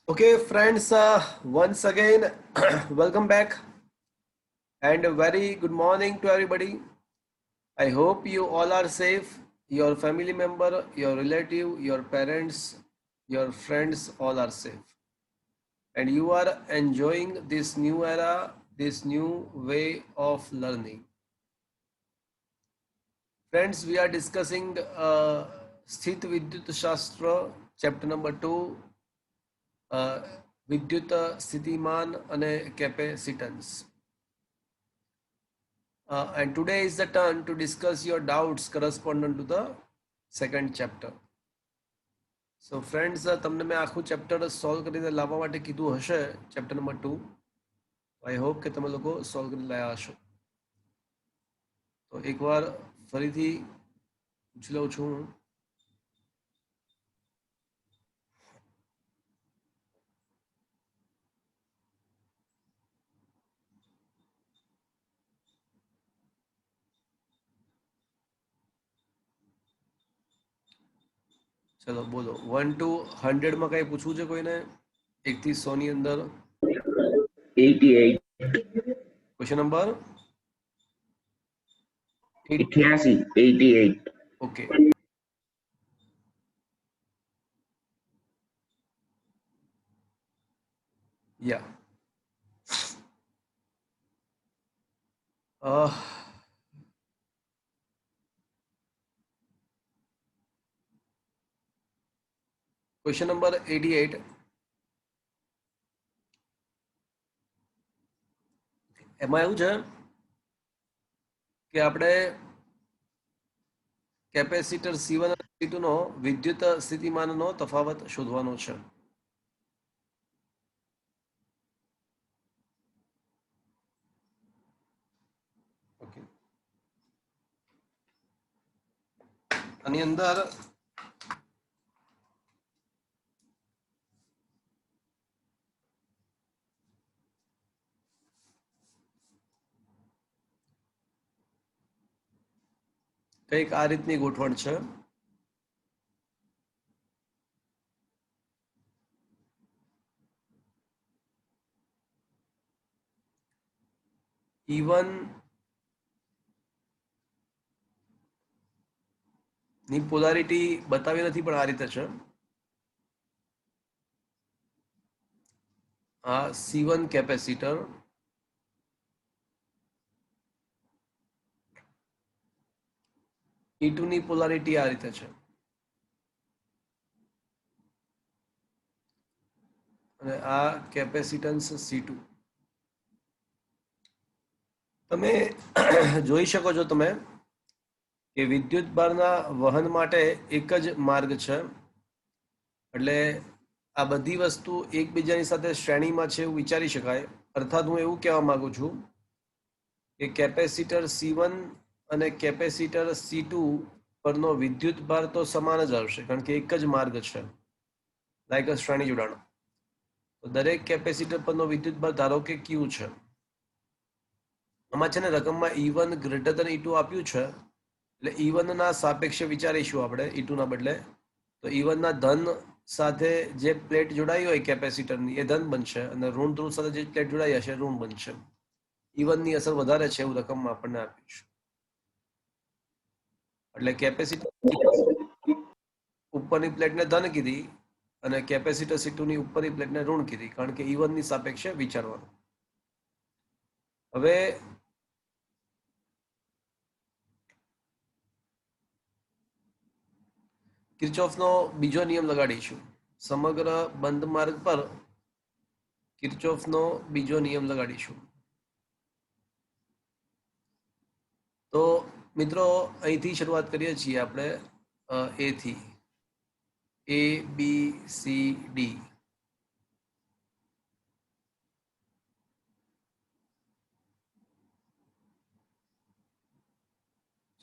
Okay, friends, once again, welcome back and a very good morning to everybody. I hope you all are safe. Your family member, your relative, your parents, your friends all are safe. And you are enjoying this new era, this new way of learning. Friends, we are discussing Sthit Vidyut Shastra, chapter number 2, વિદ્યુત સ્થિતિમાન અને capacitance. And today is the turn to discuss your doubts corresponding to the second chapter. So friends, તમને મેં આખું chapter solve કરીને લાવવા માટે કીધું હશે ચેપ્ટર નંબર 2. આઈ હોપ કે તમે લોકો સોલ્વ કરી લાયા હશો. તો એકવાર ફરીથી પૂછી લઉં છું. ચલો બોલો 1 to 100 માં કઈ પૂછવું છે કોઈને? 1 થી 100 ની અંદર 88. Question number 88. Okay. Yeah. Question number 88. એમાં એવું છે કે આપણે કેપેસિટર C1 અને C2 નો વિદ્યુત સ્થિતિમાનનો તફાવત શોધવાનો છે. ઓકે. આની અંદર કંઈક આ રીતની ગોઠવણ છે. E1 ની પોલારિટી બતાવી નથી પણ આ રીતે છે. આ C1 કેપેસિટર E2 ની પોલારિટી આ રીતે છે અને આ કેપેસિટન્સ C2. તમે જોઈ શકો છો તમે કે વિદ્યુત ભારના વહન માટે એક જ માર્ગ છે. એટલે આ બધી વસ્તુ એકબીજાની સાથે શ્રેણીમાં છે એવું વિચારી શકાય. અર્થાત હું એવું કહેવા માંગુ છું કે કેપેસિટર C1 અને કેપેસિટર C2 પરનો વિદ્યુત ભાર તો સમાન જ આવશે કારણ કે એક જ માર્ગ છે, લાઈક શ્રેણી જોડાણ. તો દરેક કેપેસિટર પરનો વિદ્યુત ભાર ધારો કે Q છે. આમાં છે ને રકમમાં E1 ગ્રેટર ધેન E2 આપ્યું છે એટલે E1 ના સાપેક્ષે વિચારીશું આપણે E2 ના બદલે. તો E1 ના ધન સાથે જે પ્લેટ જોડાઈ હોય કેપેસિટરની એ ધન બનશે અને ઋણ ધ્રુવ સાથે જે પ્લેટ જોડાઈ હશે ઋણ બનશે. E1 ની અસર વધારે છે એવું રકમમાં આપણને આપ્યું છે. એટલે કેપેસિટર ઉપરની પ્લેટને ધન કીધી અને કેપેસિટર C2 ની ઉપરની પ્લેટને ઋણ કીધી કારણ કે E1 ની સાપેક્ષે વિચારવાનું. હવે કિર્ચોફનો બીજો નિયમ લગાડીશું. સમગ્ર બંધ માર્ગ પર કિર્ચોફનો બીજો નિયમ લગાડીશું. તો મિત્રો અહીંથી શરૂઆત કરીએ છીએ આપણે A થી. A B C D.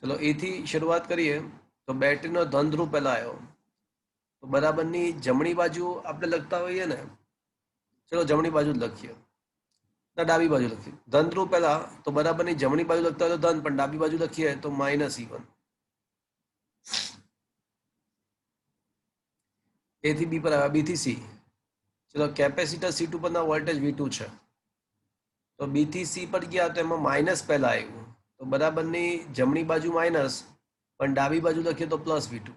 ચલો A થી શરૂઆત કરીએ તો બેટરીનો ધન ધ્રુવ પહેલા આવ્યો તો બરાબરની જમણી બાજુ આપણે લખતા હોઈએ ને. ચલો જમણી બાજુ જ લખીએ ના ડાબી બાજુ લખીએ. ધન ધ્રુવ પહેલા તો બરાબરની જમણી બાજુ લખતા હોય તો ધન, પણ ડાબી બાજુ લખીએ તો -E1. A થી B પર આવ્યા, B થી C. ચલો કેપેસિટર C2 પરના વોલ્ટેજ V2 છે, તો B થી C પર ગયા તો એમાં માઇનસ પહેલા આવ્યું, તો બરાબરની જમણી બાજુ માઇનસ પણ ડાબી બાજુ લખીએ તો પ્લસ V2.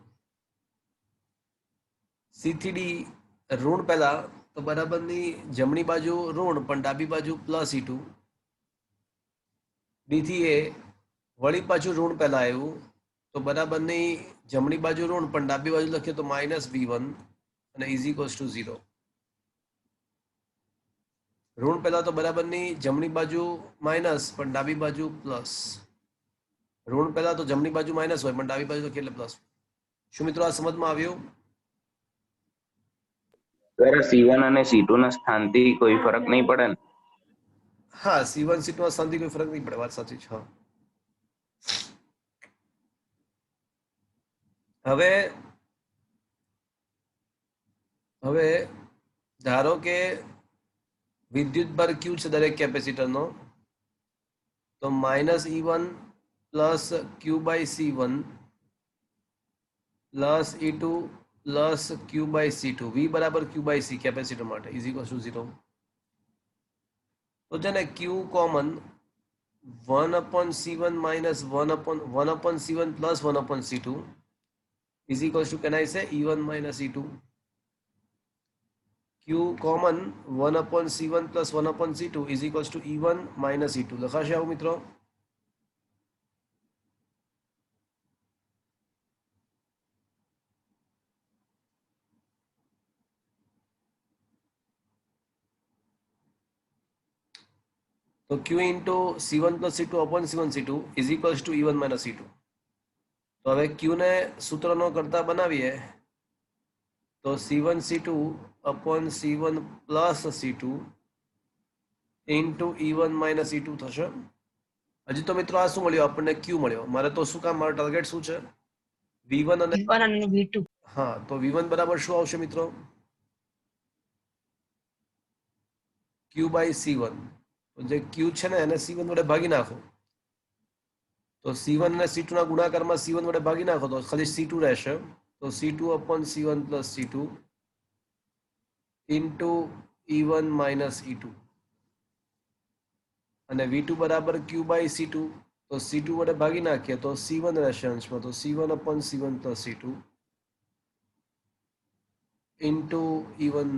C થી D ઋણ પહેલા તો બરાબરની જમણી બાજુ ઋણ પણ ડાબી બાજુ પ્લસ E2. D થી A વળી પાછું ઋણ પહેલા આવ્યું તો બરાબરની જમણી બાજુ ઋણ પણ ડાબી બાજુ લખીએ તો માઇનસ V1 અને ઇઝ ઇક્વલ્સ ટુ 0. ઋણ પહેલા તો બરાબરની જમણી બાજુ માઇનસ પણ ડાબી બાજુ પ્લસ. ઋણ પહેલા તો જમણી બાજુ માઇનસ હોય પણ ડાબી બાજુ લખીએ એટલે પ્લસ. શું મિત્રો આ સમજમાં આવ્યું? સર C1 અને C2 ના સ્થાનથી કોઈ ફરક નહીં પડે ને? હા, C1 C2 ના સ્થાનથી કોઈ ફરક નહીં પડે, વાત સાચી છે. હવે ધારો કે વિદ્યુત ભાર Q છે દરેક કેપેસિટરનો, તો minus E1 plus Q by C1 plus E2 plus Q by C2, V બરાબર Q બાય C કેપેસિટર માટે ઇઝ ઇક્વલ ટુ 0. તો છે ને Q common 1/C1 minus 1/C1 plus 1/C2 is equals to, can I say, E1 minus E2. Q common 1/C1 plus 1/C2 is equals to E1 minus E2. લખાશે આવું મિત્રો? તો Q into C1 plus C2 upon C1 C2 is equals to E1 minus E2. તો હવે Q ને સૂત્રનો કરતા બનાવીએ તો C1 C2 upon C1 plus C2 into E1 minus E2 થશે. હજી તો મિત્રો આ શું મળ્યું આપણને? Q મળ્યો. મારે તો શું કામ, મારો ટાર્ગેટ શું છે? V1 અને V2. હા, તો V1 બરાબર શું આવશે મિત્રો? Q by C1. તો જે Q છે ને એને C1 વડે ભાગી નાખો, તો C1 અને C2 ના ગુણાકારમાં C1 વડે ભાગી નાખો તો ખાલી C2 રહેશે. તો C2 upon C1 plus C2 into E1 minus E2. અને V2 બરાબર Q by C2, તો C2 વડે ભાગી નાખીએ તો C1 રહેશે અંશમાં, તો C1 upon C1 plus C2 into E1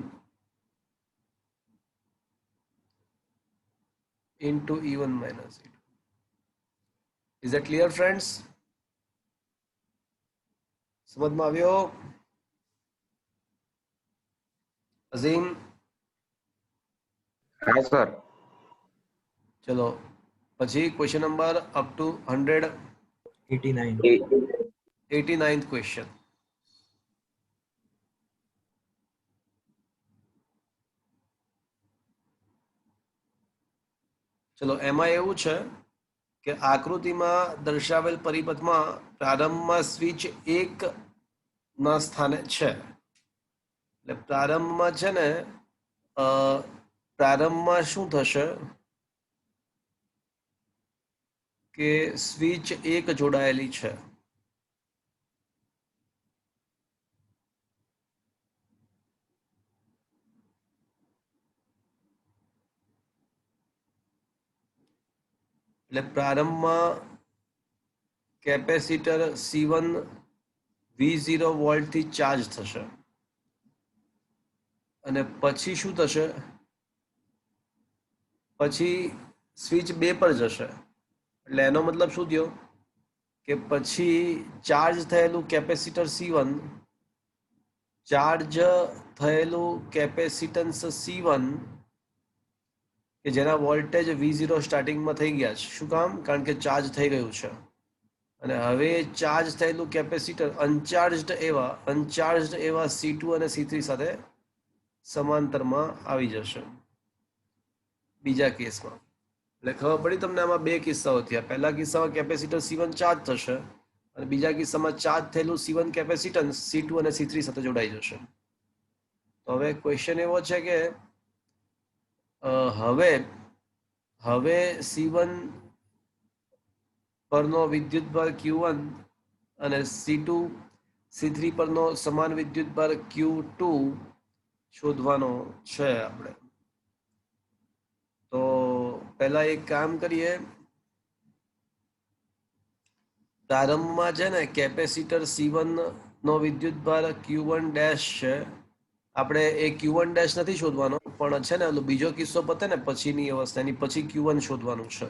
into E1 minus E2. Is that clear, friends? સમજમાં આવ્યો? અઝીમ? હા સર. ચલો પછી question number up to 189th question. ચલો એમાં એવું છે કે આકૃતિમાં દર્શાવેલ પરિપથમાં પ્રારંભમાં સ્વિચ 1 ના સ્થાને છે. એટલે પ્રારંભમાં છે ને પ્રારંભમાં શું થશે કે સ્વિચ 1 જોડાયેલી છે. એટલે પ્રારંભમાં કેપેસિટર C1 V0 વોલ્ટથી ચાર્જ થશે અને પછી શું થશે? પછી સ્વિચ 2 પર જશે. એટલે એનો મતલબ શું થયો કે પછી ચાર્જ થયેલું કેપેસિટર C1, ચાર્જ થયેલું કેપેસિટન્સ C1 કે જેના વોલ્ટેજ V0 સ્ટાર્ટિંગમાં થઈ ગયા છે. શું કામ? કારણ કે ચાર્જ થઈ ગયું છે. અને હવે ચાર્જ થયેલું કેપેસિટર અનચાર્જડ એવા C2 અને C3 સાથે સમાંતરમાં આવી જશે બીજા કેસમાં. એટલે ખબર પડી તમને? આમાં બે કિસ્સાઓ થયા. પહેલા કિસ્સામાં કેપેસિટર C1 ચાર્જ થશે અને બીજા કિસ્સામાં ચાર્જ થયેલું C1 કેપેસિટન્સ C2 અને C3 સાથે જોડાઈ જશે. તો હવે ક્વેશ્ચન એવો છે કે હવે C1 પરનો વિદ્યુતભાર Q1 અને C2 C3 પરનો સમાન વિદ્યુતભાર Q2 શોધવાનો છે આપણે. તો પહેલા એક કામ કરીએ. પ્રારંભમાં છે ને કેપેસિટર C1 નો વિદ્યુતભાર Q1 ડેશ છે. આપણે એ Q1 ડેશ નથી શોધવાનો, પણ છે ને ઓલો બીજો કિસ્સો પતે ને પછીની અવસ્થાની પછી Q1 શોધવાનું છે.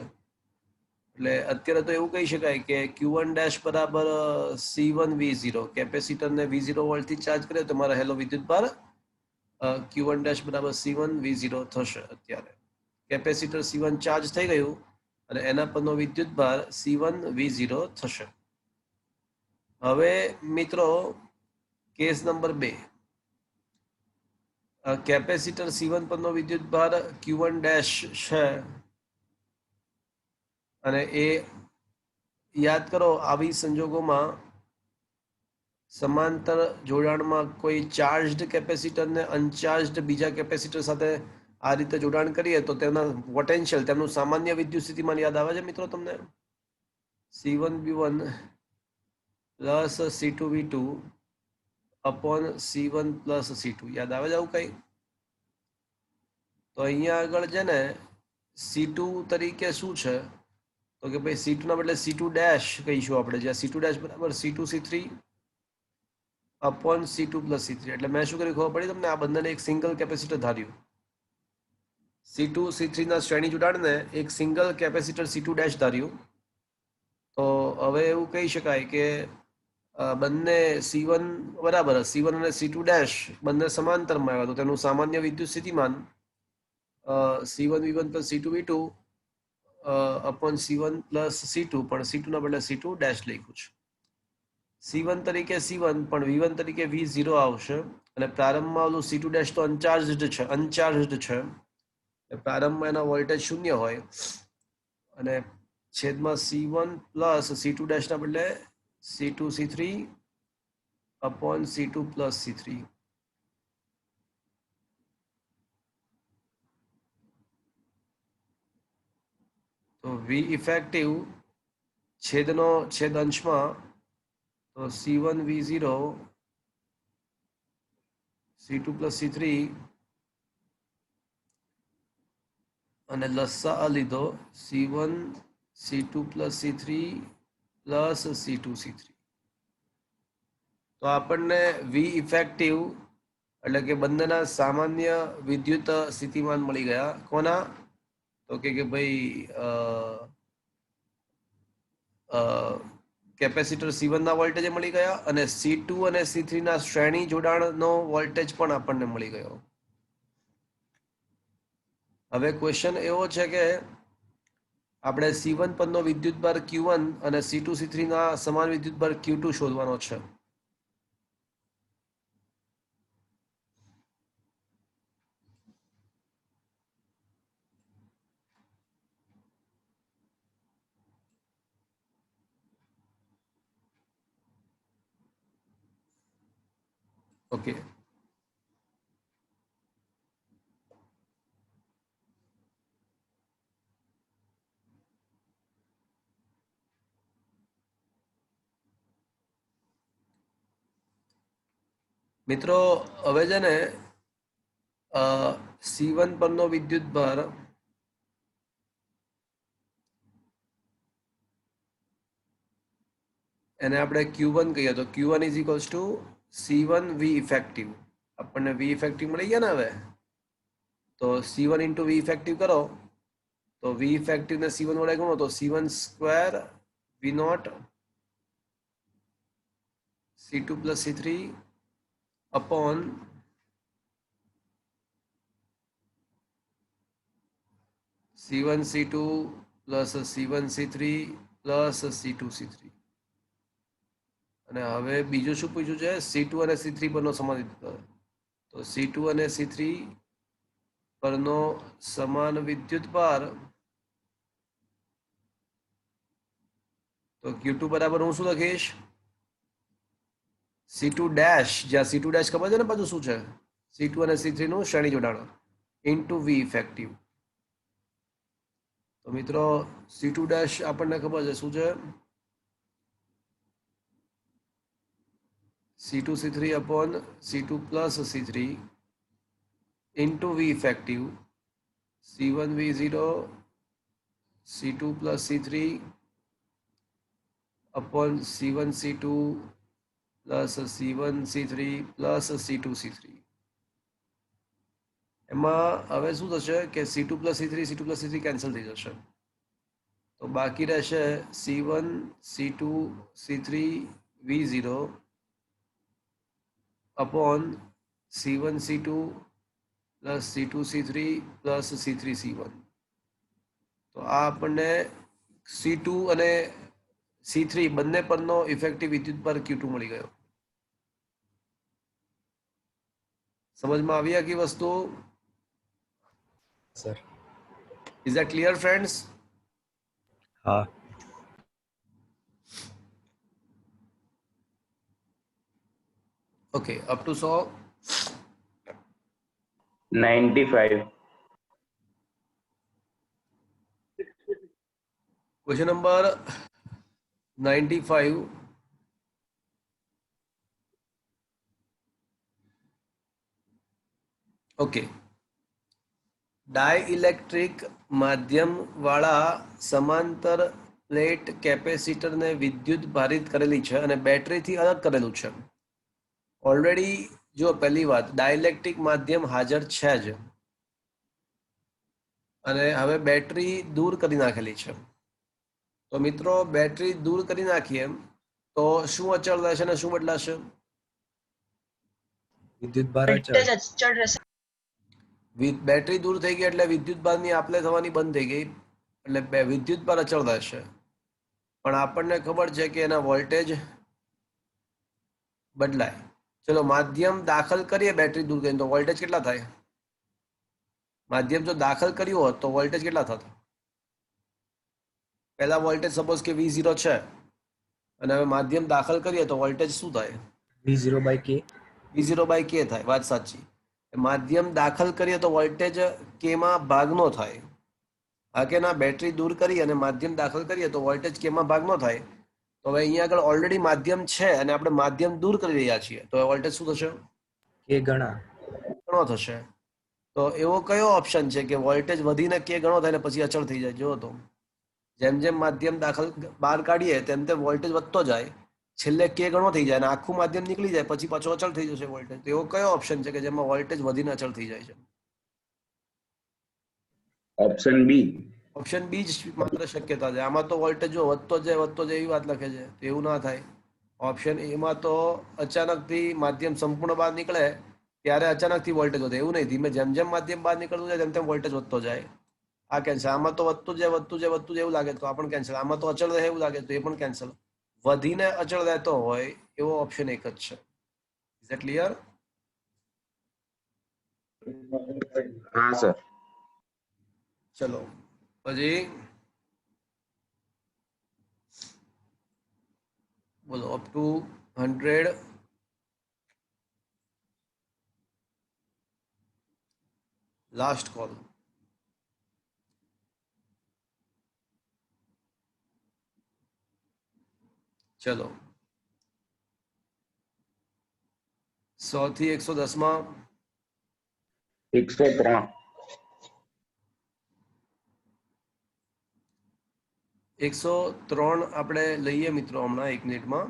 એટલે અત્યારે તો એવું કહી શકાય કે Q1 ડેશ બરાબર C1 V0. કેપેસિટરને V0 વોલ્ટથી ચાર્જ કરે તો મારા હેલો વિદ્યુતભાર Q1 ડેશ બરાબર C1 V0 થશે. અત્યારે કેપેસિટર C1 ચાર્જ થઈ ગયું અને એના પરનો વિદ્યુતભાર C1 V0 થશે. હવે મિત્રો કેસ નંબર 2, કેપેસિટર C1 પરનો વિદ્યુતભાર Q1 ડેશ છે અને એ યાદ કરો આવી સંજોગોમાં સમાંતર જોડાણમાં કોઈ ચાર્જડ કેપેસિટરને અનચાર્જડ બીજા કેપેસિટર સાથે આ રીતે જોડાણ કરીએ તો તેમના પોટેન્શિયલ, તેમનું સામાન્ય વિદ્યુત સ્થિતિમાન યાદ આવે છે મિત્રો તમને? C1V1 plus C2V2 upon C1 plus C2 યાદ આવે છે આવું કઈ? તો અહીંયા આગળ છે ને C2 તરીકે શું છે તો કે ભાઈ C2 ના બદલે C2 ડેશ કહીશું આપણે, જ્યાં C2 ડેશ બરાબર C2 C3 upon C2 plus C3. એટલે મેં શું કર્યું ખબર પડી તમને? આ બંનેને એક સિંગલ કેપેસિટર ધાર્યું. C2 C3 ના શ્રેણી જોડાણને એક સિંગલ કેપેસિટર C2 ડેશ ધાર્યું. તો હવે એવું કહી શકાય કે બંને C1 બરાબર C1 અને C2 ડેશ બંને સમાંતરમાં આવ્યા તો તેનું સામાન્ય વિદ્યુત સ્થિતિમાન C1V1 plus C2V2 upon C1 plus C2, પણ C2 ના બદલે C2 ડેશ લખ્યું છે. C1 તરીકે C1 પણ V1 તરીકે V0 આવશે. અને પ્રારંભમાં ઓલું C2 ડેશ તો અનચાર્જડ છે. પ્રારંભમાં એના વોલ્ટેજ 0 હોય અને છેદમાં C1 પ્લસ C2 ડેશ ના બદલે C2 C3 upon C2 plus C3. તો V ઇફેક્ટિવ છેદનો છેદ અંશમાં તો C1 V0 C2 plus C3 અને લસા લીધો C1 C2 plus C3 plus C2 C3. તો આપણને V ઇફેક્ટિવ એટલે કે બંનેના સામાન્ય વિદ્યુત સ્થિતિમાન મળી ગયા. કોના? તો કે ભાઈ કેપેસિટર C1 ના વોલ્ટેજ મળી ગયા અને C2 અને C3 ના શ્રેણી જોડાણનો વોલ્ટેજ પણ આપણને મળી ગયો. હવે ક્વેશ્ચન એવો છે કે આપણે C1 પરનો વિદ્યુતભાર Q1 અને C2 C3 ના સમાન વિદ્યુતભાર Q2 શોધવાનો છે. ઓકે, મિત્રો હવે છે ને C1 પરનો વિદ્યુતભાર એને આપણે Q1 કહીએ તો Q1 is equals two C1 V effective. આપણને V ઇફેક્ટિવ મળી ગયા ને હવે. તો C1 ઇન્ટુ V ઇફેક્ટિવ કરો તો V ઇફેક્ટિવ ને C1 વડે ગુણો તો C1 square V0 C2 plus C3 upon C1 C2 plus C1 C3 plus C2 C3. અને હવે બીજું શું પૂછ્યું છે? C2 અને C3 પરનો સમાન વિદ્યુતભાર. તો C2 અને C3 પરનો સમાન વિદ્યુતભાર તો Q2 બરાબર હું શું લખીશ? C2 ડેશ, જ્યાં C2 ડેશ ખબર છે ને પાછું શું છે? C2 અને C3 નું શ્રેણી જોડાણ ઇન્ટુ V ઇફેક્ટિવ. તો મિત્રો C2 ડેશ આપણને ખબર છે શું છે? C2 C3 upon C2 plus C3 into V effective C1 V0 C2 plus C3 upon C1 C2 plus C1 C3 plus C2 C3. એમાં હવે શું થશે કે C2 plus C3 કેન્સલ થઈ જશે, તો બાકી રહેશે C1 C2 C3 V0 upon C1 C2 plus C2 C3 plus C3 C1. તો આ આપણને C2 અને C3 બંને પરનો ઇફેક્ટિવ વિદ્યુત ભાર Q2 મળી ગયો. સમજમાં આવી આખી વસ્તુ? Sir. Is that clear friends? હા. Okay, up to 100. 95. Question number 95. Okay. Dielectric માધ્યમ વાળા સમાંતર પ્લેટ કેપેસિટરને વિદ્યુત ભારિત કરેલી છે અને બેટરીથી અલગ કરેલું છે. ઓલરેડી જો પહેલી વાત, ડાઇલેક્ટ્રિક માધ્યમ હાજર છે જ અને હવે બેટરી દૂર કરી નાખેલી છે. તો મિત્રો બેટરી દૂર કરી નાખીએ તો શું અચળ રહેશે અને શું બદલાશે? વિદ્યુત ભાર વોલ્ટેજ અચળ. અચળ રહેશે. બેટરી દૂર થઈ ગઈ એટલે વિદ્યુત ભારની આપલે થવાની બંધ થઈ ગઈ, એટલે વિદ્યુત ભાર અચળ રહેશે. પણ આપણને ખબર છે કે એના વોલ્ટેજ બદલાય. ચલો માધ્યમ દાખલ કરીએ બેટરી દૂર કરીને તો વોલ્ટેજ કેટલા થાય? માધ્યમ જો દાખલ કર્યું હોત તો વોલ્ટેજ કેટલા થતા? પહેલા વોલ્ટેજ સપોઝ કે V0 છે અને હવે માધ્યમ દાખલ કરીએ તો વોલ્ટેજ શું થાય? V0 by K. V0 by K થાય. વાત સાચી. માધ્યમ દાખલ કરીએ તો વોલ્ટેજ K માં ભાગનો થાય. હા કે ના? બેટરી દૂર કરી અને માધ્યમ દાખલ કરીએ તો વોલ્ટેજ K માં ભાગનો થાય. તો હવે અહીંયા આગળ ઓલરેડી માધ્યમ છે અને આપણે માધ્યમ દૂર કરી રહ્યા છીએ, તો વોલ્ટેજ શું થશે? K ગણા. ગણો થશે. તો એવો કયો ઓપ્શન છે કે વોલ્ટેજ વધીને K ગણો થાય ને પછી અચળ થઈ જાય? જો તો જેમ જેમ માધ્યમ દાખલ બહાર કાઢીએ તેમ તેમ વોલ્ટેજ વધતો જાય, છેલ્લે K ગણો થઈ જાય અને આખું માધ્યમ નીકળી જાય પછી પાછો અચળ થઈ જશે વોલ્ટેજ. તો એવો કયો ઓપ્શન છે કે જેમાં વોલ્ટેજ વધીને અચળ થઈ જાય છે? Option B. ઓપ્શન બી જ માત્ર શક્યતા છે. આમાં તો વોલ્ટેજ જો વધતો જાય એવી વાત લખે છે, તો એવું ના થાય. ઓપ્શન એમાં તો અચાનકથી માધ્યમ સંપૂર્ણ બહાર નીકળે ત્યારે અચાનકથી વોલ્ટેજ વધે, એવું નહીં. ધીમે જેમ જેમ માધ્યમ બહાર નીકળતું જાય તેમ તેમ વોલ્ટેજ વધતો જાય. આ કેન્સલ. આમાં તો વધતું જાય એવું લાગે તો આ પણ કેન્સલ. આમાં તો અચળ રહે એવું લાગે તો એ પણ કેન્સલ. વધીને અચળ રહેતો હોય એવો ઓપ્શન એક જ છે. Is it clear? હા સર. ચલો પછી બોલો અપ ટુ 100. Last call. ચલો 100 થી 110 માં 103. 103 આપણે લઈએ મિત્રો હમણાં 1 મિનિટમાં.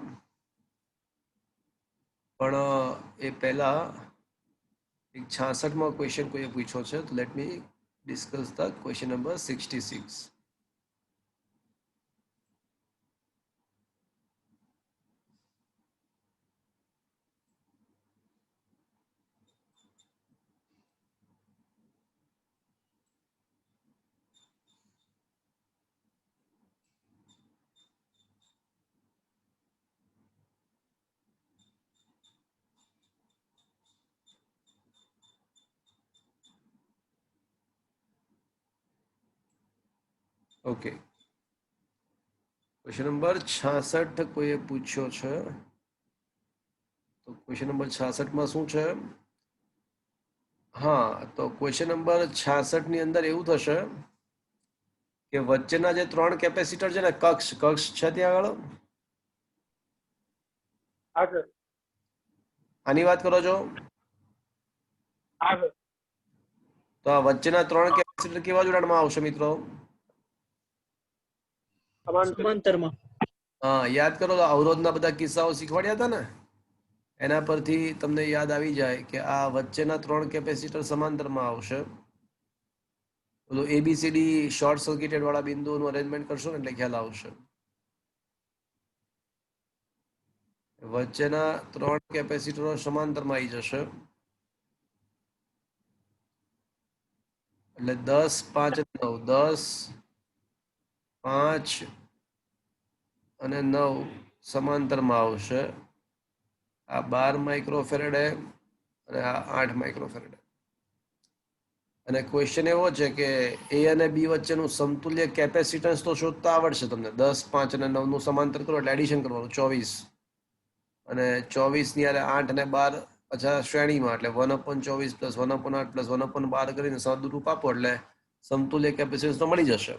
પણ એ પહેલા એક 66માં ક્વેશ્ચન કોઈએ પૂછ્યો છે, તો let me discuss the question number 66. Okay, question number 66 કોઈએ પૂછ્યો છે. તો ક્વેશ્ચન નંબર 66માં શું છે? હા, તો ક્વેશ્ચન નંબર 66 ની અંદર એવું થશે કે વચ્ચેના જે 3 કેપેસિટર છે ને, કક્ષ છે ત્યાં આગળ? આની વાત કરો છો? તો આ વચ્ચેના 3 કેપેસિટર કેવા જોડાણમાં આવશે મિત્રો? સમાંતરમાં. હા, યાદ કરો તો અવરોધના બધા કિસ્સાઓ શીખવાડ્યા હતા ને, એના પરથી તમને યાદ આવી જાય કે આ વચ્ચેના 3 કેપેસિટર સમાંતરમાં આવશે. પેલું એબીસીડી શોર્ટ સર્કિટેડ વાળા બિંદુઓનું અરેન્જમેન્ટ કરશો ને એટલે ખ્યાલ આવશે. વચ્ચેના 3 કેપેસિટરો સમાંતરમાં આવી જશે એટલે 10, 5 અને 9, 10, 5 અને 9 સમાંતરમાં આવશે. આ 12 માઇક્રોફેરેડે અને આ 8 માઇક્રોફેરેડે. અને ક્વેશ્ચન એવો છે કે એ અને બી વચ્ચેનું સમતુલ્ય કેપેસિટન્સ તો શોધતા આવડશે તમને. 10, 5 અને 9 નું સમાંતર કરો એટલે એડિશન કરવાનું 24 અને 24 ની હારે 8 અને 12 પાછા શ્રેણીમાં એટલે 1/24 પ્લસ 1/8 પ્લસ 1/12 કરીને સાદુરૂપ આપો એટલે સમતુલ્ય કેપેસિટન્સ તો મળી જશે.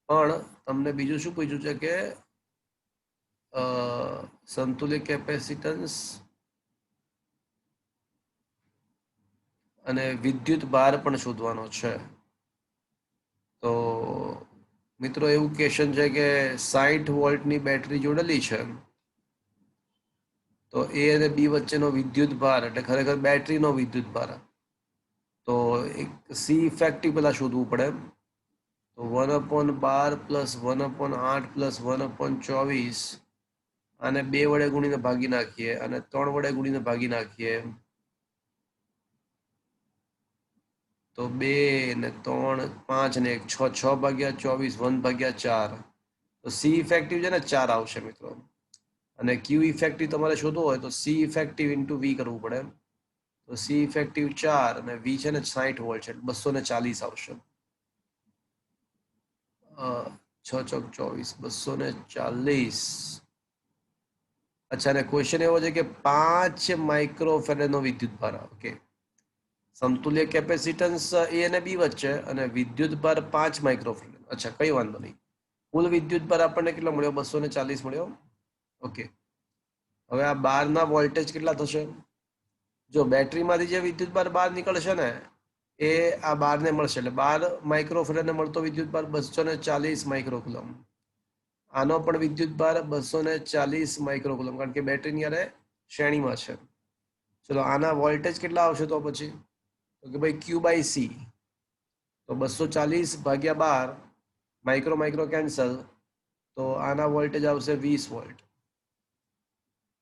પણ તમને બીજું શું પૂછ્યું છે કે સમતુલ્ય કેપેસિટન્સ અને વિદ્યુત ભાર પણ શોધવાનો છે. તો મિત્રો એવું ક્વેશ્ચન છે કે 60 વોલ્ટની બેટરી જોડેલી છે તો એ અને બી વચ્ચેનો વિદ્યુત ભાર એટલે ખરેખર બેટરીનો વિદ્યુત ભાર તો એક સી ઇફેક્ટિવ પેલા શોધવું પડે. તો 1/12 પ્લસ 1/8 પ્લસ 1/24 આને 2 વડે ગુણીને ભાગી નાખીએ અને 3 વડે ગુણીને ભાગી નાખીએ તો 2 ને 3, 5 ને 1, 6, 6/24 1/4. તો સી ઇફેક્ટિવ છે ને 4 આવશે મિત્રો. અને ક્યુ ઇફેક્ટિવ તમારે શોધવો હોય તો સી ઇફેક્ટિવ ઇન્ટુ વી કરવું પડે. તો સી ઇફેક્ટિવ 4 અને વી છે ને 60 વોલ્ટ છે 240 આવશે. 6 ચોક 24 240. અચ્છા, અને ક્વેશ્ચન એવો છે કે 5 માઇક્રોફેરેડનો વિદ્યુત ભાર. ઓકે, સમતુલ્ય કેપેસિટન્સ એ અને બી વચ્ચે અને વિદ્યુત ભાર 5 માઇક્રોફેરેડ. અચ્છા, કઈ વાંધો નહીં. કુલ વિદ્યુત ભાર આપણને કેટલો મળ્યો? 240 મળ્યો. ઓકે, હવે આ 12 ના વોલ્ટેજ કેટલા થશે? જો બેટરીમાંથી જે વિદ્યુત ભાર બહાર નીકળશે ને એ આ 12 ને મળશે એટલે 12 માઇક્રોફેરેડને મળતો વિદ્યુત ભાર 240 માઇક્રોકુલમ. આનો પણ વિદ્યુત ભાર 240 માઇક્રોકુલમ કારણ કે બેટરીની હારે શ્રેણીમાં છે. ચલો આના વોલ્ટેજ કેટલા આવશે તો પછી? તો કે ભાઈ ક્યુ બાય સી. તો 240 ભાગ્યા 12 માઇક્રો માઇક્રો કેન્સલ તો આના વોલ્ટેજ આવશે 20 વોલ્ટ.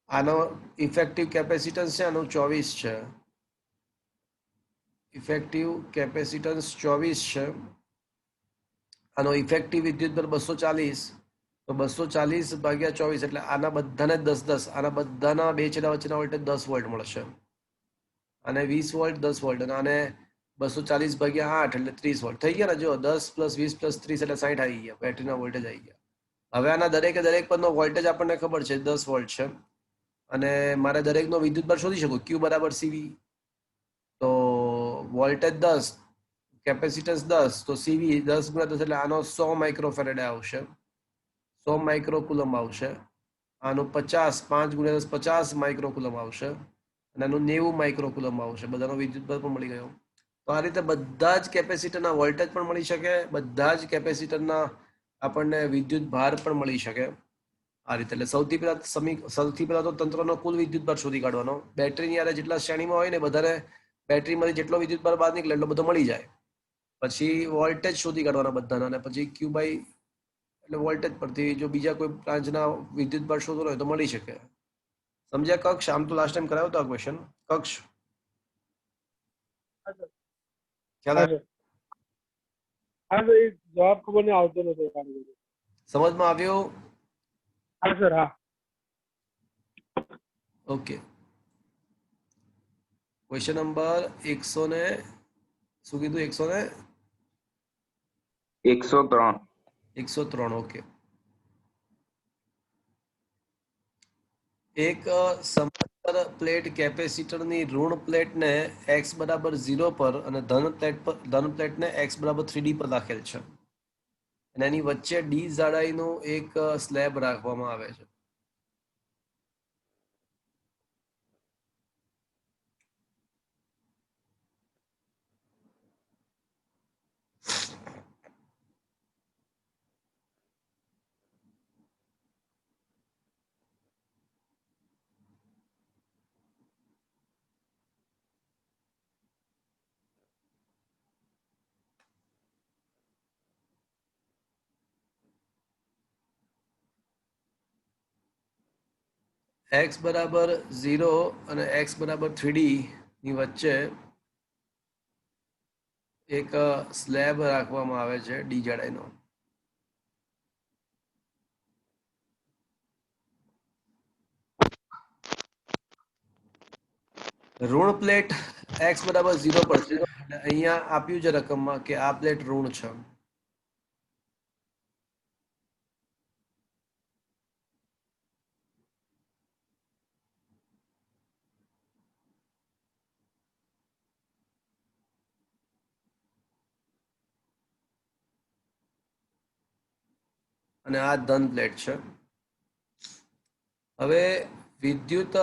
આનો ઇફેક્ટિવ કેપેસિટન્સ છે આનું 24 છે. ઇફેક્ટિવ કેપેસિટન્સ 24 છે. આનો ઇફેક્ટિવ વિદ્યુત ભાર 240 તો 240 ભાગ્યા 24 એટલે આના બધાને 10-10 આના બધાના બે છેડા વચ્ચેના વોલ્ટેજ 10 વોલ્ટ મળશે. અને 20 વોલ્ટ 10 વોલ્ટ અને આને 240 ભાગ્યા 8 એટલે 30 વોલ્ટ થઈ ગયા ને. જો 10 પ્લસ 20 પ્લસ 30 એટલે 60 આવી ગયા બેટરીના વોલ્ટેજ આવી ગયા. હવે આના દરેકે દરેક પરનો વોલ્ટેજ આપણને ખબર છે 10 વોલ્ટ છે અને મારે દરેકનો વિદ્યુત ભાર શોધી શકું ક્યુ બરાબર સીવી. તો વોલ્ટેજ 10 કેપેસિટન્સ 10 તો સીવી 10 × 10 એટલે આનો 100 માઇક્રોફેરેડે આવશે. 100 માઇક્રોકુલમ આવશે. આનું 50 5 × 10 50 માઇક્રોકુલમ આવશે અને આનું 90 માઇક્રોકુલમ આવશે. બધાનો વિદ્યુત ભાર પણ મળી ગયો. તો આ રીતે બધા જ કેપેસિટરના વોલ્ટેજ પણ મળી શકે, બધા જ કેપેસિટરના આપણને વિદ્યુત ભાર પણ મળી શકે આ રીતે. એટલે સૌથી પહેલા તો તંત્રનો કુલ વિદ્યુત ભાર શોધી કાઢવાનો. બેટરીની હારે જેટલા શ્રેણીમાં હોય ને બધાને બેટરીમાંથી જેટલો વિદ્યુત ભાર બહાર નીકળે એટલો બધો મળી જાય. પછી વોલ્ટેજ શોધી કાઢવાના બધાના અને પછી ક્યુ બાય એટલે વોલ્ટેજ પરથી જો બીજા કોઈ બ્રાન્ચના વિદ્યુત ભાર શોધવાનો હોય તો મળી શકે. સમજ્યા કક્ષ? આમ તો લાસ્ટ ટાઈમ કરાવ્યો હતો આ ક્વેશ્ચન. કક્ષ ખ્યાલ આવ્યો? હા સર, એ જવાબ ખબર નહીં આવતો નથી. સમજમાં આવ્યો? હા સર, હા. ઓકે, ક્વેશ્ચન નંબર 100 ને શું કીધું? 103. 103. ઓકે, એક સમાંતર પ્લેટ કેપેસિટરની ઋણ પ્લેટને x બરાબર 0 પર અને ધન પ્લેટને x બરાબર 3D પર રાખેલ છે અને એની વચ્ચે ડી જાડાઈનું એક સ્લેબ રાખવામાં આવે છે. x બરાબર 0 અને x બરાબર 3d ની વચ્ચે એક સ્લેબ રાખવામાં આવે છે ડી જાડાઈનો. ઋણ પ્લેટ x બરાબર 0 પર છે અને અહીંયા આપ્યું છે રકમમાં કે આ પ્લેટ ઋણ છે. અને આ ધન પ્લેટ છે. હવે વિદ્યુત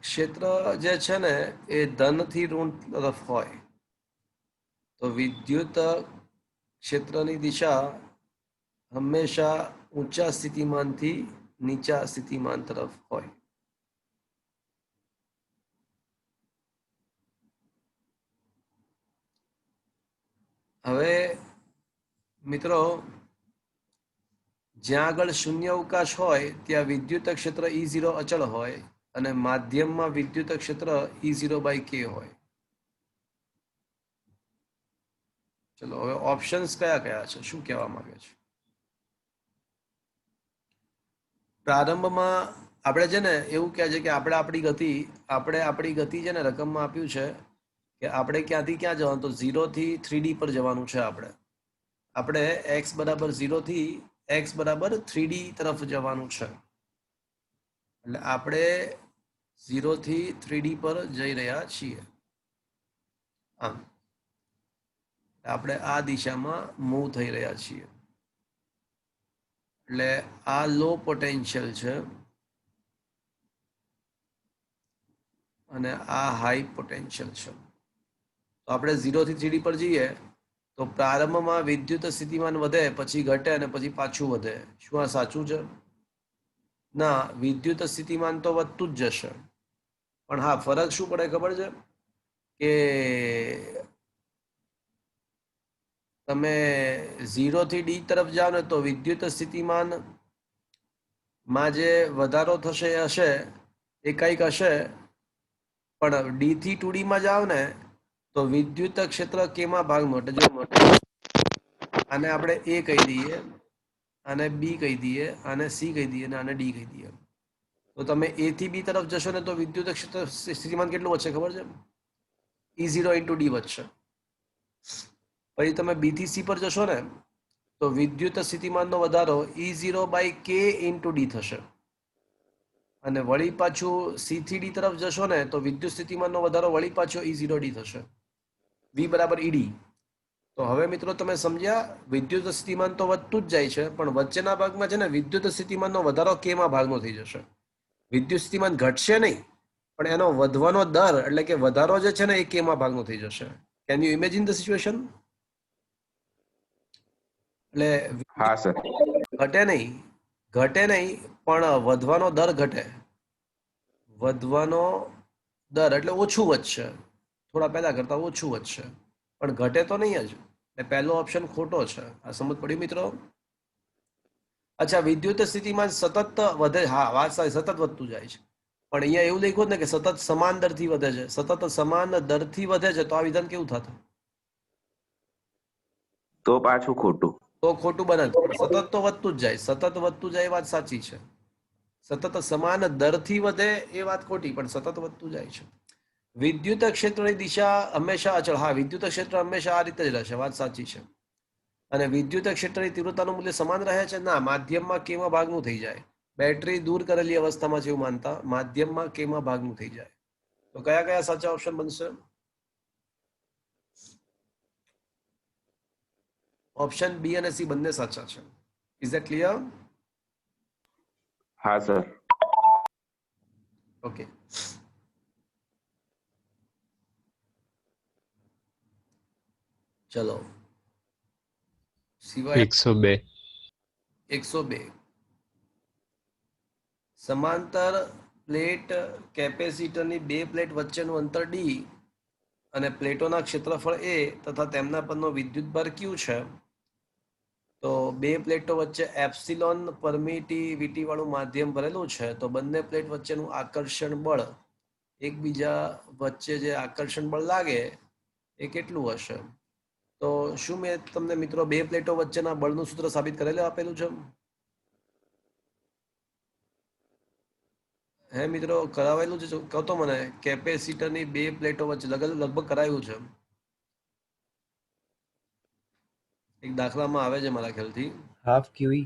ક્ષેત્ર જે છે ને એ ધનથી ઋણ તરફ હોય તો વિદ્યુત ક્ષેત્રની દિશા હંમેશા ઊંચા સ્થિતિમાનથી નીચા સ્થિતિમાન તરફ હોય. હવે મિત્રો જ્યાં આગળ શૂન્ય અવકાશ હોય ત્યાં વિદ્યુત ક્ષેત્ર E0 અચળ હોય અને માધ્યમમાં વિદ્યુત ક્ષેત્ર E0/k હોય. ચલો હવે ઓપ્શન્સ કયા કયા છે, શું કહેવા માંગે છે? પ્રારંભમાં આપણે છે ને એવું કહે છે કે આપણે આપણી ગતિ છે ને રકમમાં આપ્યું છે કે આપણે ક્યાંથી ક્યાં જવાનું, તો 0 થી 3D પર જવાનું છે. આપણે x બરાબર 0 થી x બરાબર 3D તરફ જવાનું છે. એટલે આપણે 0 થી 3D પર જઈ રહ્યા છીએ. આમ આપણે આ દિશામાં મૂવ થઈ રહ્યા છીએ. એટલે આ લો પોટેન્શિયલ છે અને આ હાઈ પોટેન્શિયલ છે. તો આપણે 0 થી 3D પર જઈએ તો પ્રારંભમાં વિદ્યુત સ્થિતિમાન વધે, પછી ઘટે અને પછી પાછું વધે. શું આ સાચું છે? ના, વિદ્યુત સ્થિતિમાન તો વધતું જ જશે. પણ હા, ફરક શું પડે ખબર છે કે તમે 0 થી D તરફ જાઓ ને તો વિદ્યુત સ્થિતિમાન માં જે વધારો થશે એ હશે, એ કંઈક હશે. પણ D થી 2D માં જાઓ ને તો વિદ્યુત ક્ષેત્ર કેમાં ભાગનું, એટલે જો આને આપણે A કહી દઈએ, આને B કહી દઈએ, આને C કહી દઈએ અને આને D કહી દઈએ. તો તમે A થી B તરફ જશો ને તો વિદ્યુત ક્ષેત્ર સ્થિતિમાન કેટલું વધશે ખબર છે? E0 into D વધશે. પછી તમે B થી C પર જશો ને તો વિદ્યુત સ્થિતિમાનનો વધારો E0/k into D થશે. અને વળી પાછું C થી D તરફ જશો ને તો વિદ્યુત સ્થિતિમાનનો વધારો વળી પાછો E0D થશે. V બરાબર ED. તો હવે મિત્રો તમે સમજ્યા, વિદ્યુત સ્થિતિમાન તો વધતું જ જાય છે, પણ વચ્ચેના ભાગમાં છે ને વિદ્યુત સ્થિતિમાનનો વધારો કેમાં ભાગનો થઈ જશે. વિદ્યુત સ્થિતિમાન ઘટશે નહીં, પણ એનો વધવાનો દર એટલે કે વધારો જે છે ને એ કેમાં ભાગનો થઈ જશે. Can you imagine the situation? એટલે હા સર. ઘટે નહીં પણ વધવાનો દર ઘટે. વધવાનો દર એટલે ઓછું વધશે, થોડા પહેલા કરતા ઓછું વધશે, પણ ઘટે તો નહીં જ. એટલે પહેલો ઓપ્શન ખોટો છે. આ સમજ પડી મિત્રો? અચ્છા, વિદ્યુત સ્થિતિમાન સતત વધે, હા વાત સાચી, સતત વધતું જાય છે. પણ અહીંયા એવું લખ્યું ને કે સતત સમાન દરથી વધે છે. સતત સમાન દરથી વધે છે તો આ વિધાન કેવું થતું? તો પાછું ખોટું. તો ખોટું બને. સતત તો વધતું જ જાય, સતત વધતું જાય વાત સાચી છે. સતત સમાન દરથી વધે એ વાત ખોટી, પણ સતત વધતું જાય છે. વિદ્યુત ક્ષેત્રની દિશા હંમેશા અચળ, હા વિદ્યુત ક્ષેત્ર હંમેશા આ રીતે જ રહેશે, વાત સાચી છે. અને વિદ્યુત ક્ષેત્રની તીવ્રતાનું મૂલ્ય સમાન રહે છે? ના, માધ્યમમાં કેમાં ભાગનું થઈ જાય. બેટરી દૂર કરેલી અવસ્થામાં છે એવું માનતા, માધ્યમમાં કેમાં ભાગનું થઈ જાય. તો કયા કયા સાચા ઓપ્શન બનશે? ઓપ્શન બી અને સી બંને સાચા છે. Is that clear? હા સર. ઓકે. ચલો, સિવાય 102. 102. સમાંતર પ્લેટ કેપેસિટરની બે પ્લેટ વચ્ચેનું અંતર D અને પ્લેટોના ક્ષેત્રફળ A તથા તેમના પરનો વિદ્યુતભાર Q છે. તો બે પ્લેટો વચ્ચે એપ્સિલોન પરમિટિવિટી વાળું માધ્યમ ભરેલું છે, તો બંને પ્લેટ વચ્ચેનું આકર્ષણ બળ, એકબીજા વચ્ચે જે આકર્ષણ બળ લાગે એ કેટલું હશે? તો શું મેં તમને મિત્રો બે પ્લેટો વચ્ચેના બળનું સૂત્ર સાબિત કરેલું આપેલું છે? હે મિત્રો, કરાવેલું છે? કહો તો મને, કેપેસિટરની બે પ્લેટો વચ્ચે લગભગ કરાયું છે. એક દાખલામાં આવે છે મારા ખ્યાલથી. હાફ ક્યુઈ.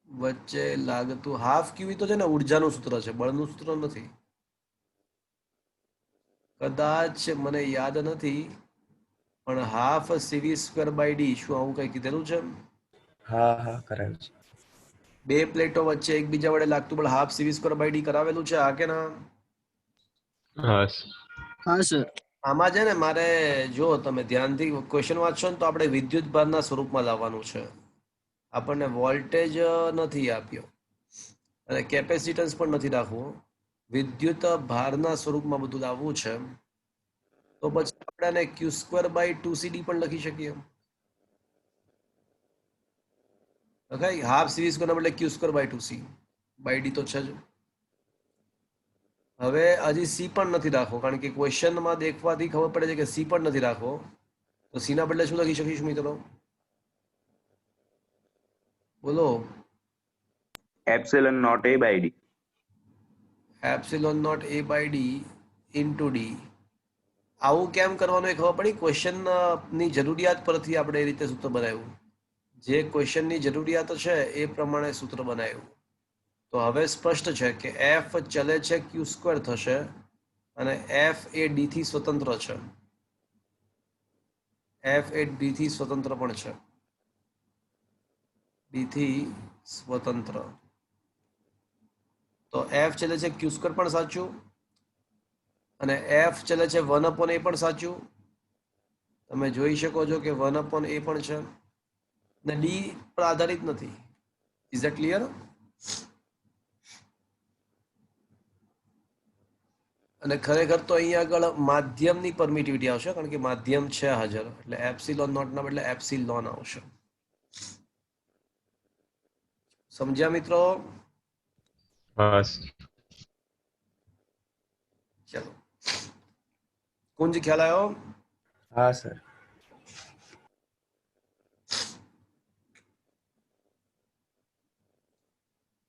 વચ્ચે લાગતું હાફ ક્યુઈ તો છે ને ઉર્જાનું સૂત્ર છે, બળનું સૂત્ર નથી. કદાચ મને યાદ નથી, પણ half CV square by d, શું આવું કઈ કીધેલું છે? હા હા કરાયું છે. બે પ્લેટો વચ્ચે એકબીજા વડે લાગતું બળ half CV square by d કરાવેલું છે, હા કે ના? હા સર. આમાં છે ને મારે, જો તમે ધ્યાનથી ક્વેશ્ચન વાંચશો ને તો આપણે વિદ્યુત ભારના સ્વરૂપમાં લાવવાનું છે. આપણને વોલ્ટેજ નથી આપ્યો અને કેપેસિટન્સ પણ નથી રાખવું, વિદ્યુત ભારના સ્વરૂપમાં બધું લાવવું છે. તો પછી આપણે આને ક્યુ સ્ક્વેર બાય 2cd પણ લખી શકીએ. ઓકે, હાફ સીવી સ્ક્વેરના બદલે Q square by 2c by D તો છે જ. હવે હજી સી પણ નથી રાખવો, કારણ કે ક્વેશ્ચનમાં દેખવાથી ખબર પડે છે કે સી પણ નથી રાખવો. તો સી ના બદલે શું લખી શકીશું મિત્રો? બોલો. Epsilon naught A by d. Epsilon naught A by d into d. આવું કેમ કરવાનું એ ખબર પડી? ક્વેશ્ચનની જરૂરિયાત પરથી આપણે એ રીતે સૂત્ર બનાવ્યું. જે ક્વેશ્ચનની જરૂરિયાત છે એ પ્રમાણે સૂત્ર બનાવ્યું. તો હવે સ્પષ્ટ છે કે એફ ચલે છે ક્યુ સ્ક્વેર થશે અને એફ એ ડી થી સ્વતંત્ર છે. એફ એ ડી થી સ્વતંત્ર પણ છે. ડી થી સ્વતંત્ર. તો એફ ચલે છે ક્યુ સ્ક્વેર પણ સાચું અને એફ ચલે છે 1/a પણ સાચું. તમે જોઈ શકો છો કે 1/a પણ છે ને ડી પર આધારિત નથી. Is that clear? અને ખરેખર તો અહીંયા આગળ માધ્યમની પરમિટિવિટી આવશે, કારણ કે માધ્યમ છે હાજર, એટલે એપ્સિલોન નોટ ના બદલે એપ્સિલોન આવશે. સમજ્યા મિત્રો? હા ચલો, કુંજ ખ્યાલ આવ્યો? હા સર.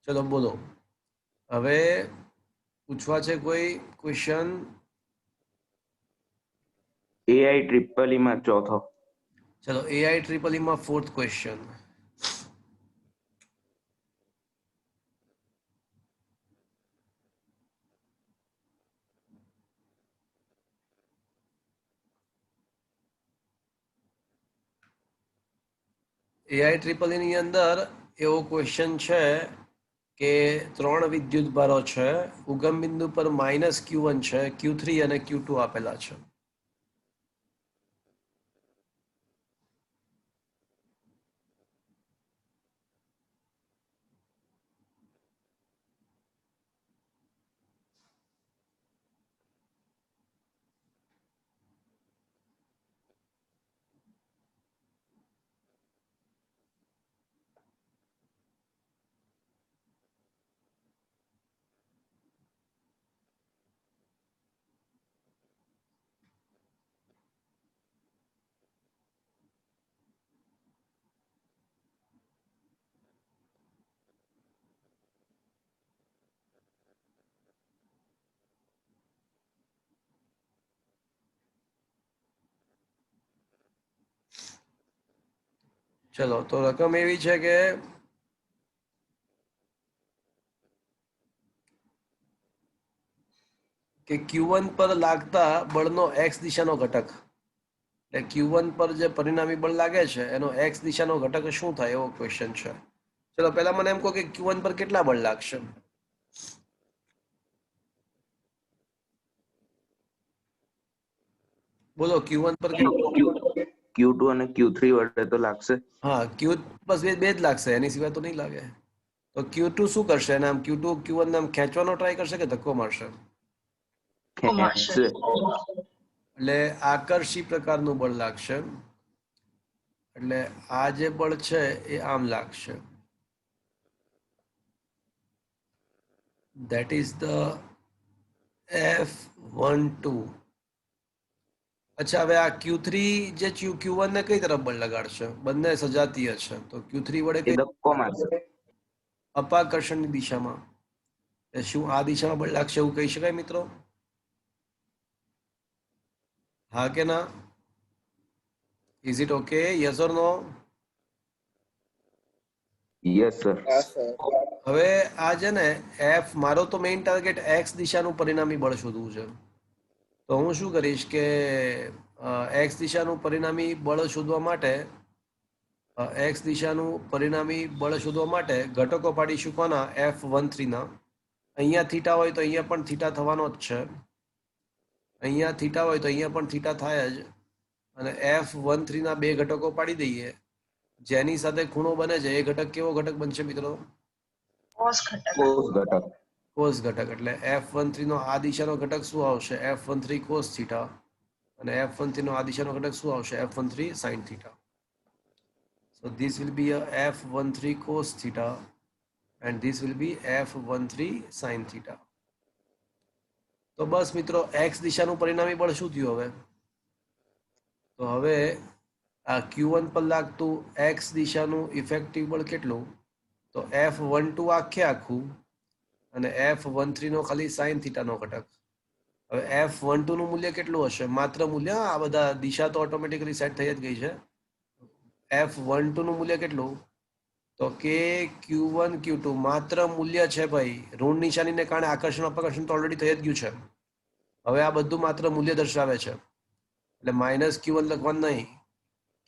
ચલો બોલો. હવે પૂછવા છે કોઈ ક્વેશ્ચન? એઆઈ ટ્રિપલ માં ચોથો. ચલો, એઆઈ ટ્રિપલ માં ફોર્થ ક્વેશ્ચન. એઆઈ ટ્રિપલ ની અંદર એવો ક્વેશ્ચન છે કે 3 વિદ્યુત ભારો છે, ઉગમ બિંદુ પર -Q1 છે, Q3 અને Q2 આપેલા છે. ચલો, તો રકમ એવી છે કે Q1 પર લાગતા બળનો x દિશાનો ઘટક, એટલે Q1 પર જે પરિણામી બળ લાગે છે એનો x દિશાનો ઘટક શું થાય, એવો ક્વેશ્ચન છે. ચલો પહેલા મને એમ કહો કે Q1 પર કેટલા બળ લાગશે? બોલો, Q1 પર Q2 અને Q3 વડે તો લાગશે. હા, Q બસ બે જ લાગશે, એની સિવાય તો નહીં લાગે. તો Q2 શું કરશે? એને આમ Q2 Q1 ને આમ ખેંચવાનો ટ્રાય કરશે કે ધક્કો મારશે? ખેંચશે. એટલે આકર્ષી પ્રકારનું બળ લાગશે એટલે આ જે બળ છે એ આમ લાગશે. That is the F12. અચ્છા, હવે આ Q3 જે Q1 ને કઈ તરફ બળ લગાડશે? બંને સજાતીય છે, તો Q3 વડે એ કઈ ધક્કો મારશે. અપાકર્ષણની દિશામાં. શું આ દિશામાં બળ લાગશે એવું કહી શકાય મિત્રો? હા કે ના? Is it okay? Yes or no? Yes sir. હવે આ છે ને એફ, મારો તો મેઇન ટાર્ગેટ એક્સ દિશાનું પરિણામી બળ શોધવું છે. તો હું શું કરીશ કે એક્સ દિશાનું પરિણામી બળ શોધવા માટે ઘટકો પાડીશું કોના? F13 ના. અહીંયા થીટા હોય તો અહીંયા પણ થીટા થવાનો જ છે, અહીંયા થીટા હોય તો અહીંયા પણ થીટા થાય જ. અને F13 ના બે ઘટકો પાડી દઈએ, જેની સાથે ખૂણો બને છે એ ઘટક કેવો ઘટક બનશે મિત્રો? કોસ ઘટક. કોસ ઘટક. એટલે F13 નો આ દિશાનો ઘટક શું આવશે? F13 cos theta. અને F13 નો આ દિશાનો ઘટક શું આવશે? F13 sin theta. So this will be a F13 cos theta and this will be F13 sin theta. તો બસ મિત્રો, x દિશાનું પરિણામી બળ શું થયું હવે? તો હવે આ Q1 પર લાગતું x દિશાનું ઇફેક્ટિવ બળ કેટલું? તો F12 આખે આખું અને F13 નો ખાલી sin થીટા નો ઘટક. હવે F12 નું મૂલ્ય કેટલું હશે? માત્ર મૂલ્ય, આ બધા દિશા તો ઓટોમેટિકલી સેટ થઈ જ ગઈ છે. F12 નું મૂલ્ય કેટલું? તો કે Q1 Q2 માત્ર મૂલ્ય છે ભાઈ. ઋણ નિશાનીને કારણે આકર્ષણ અપકર્ષણ તો ઓલરેડી થઈ જ ગયું છે. હવે આ બધું માત્ર મૂલ્ય દર્શાવે છે, એટલે -Q1 લખવાનું નહીં.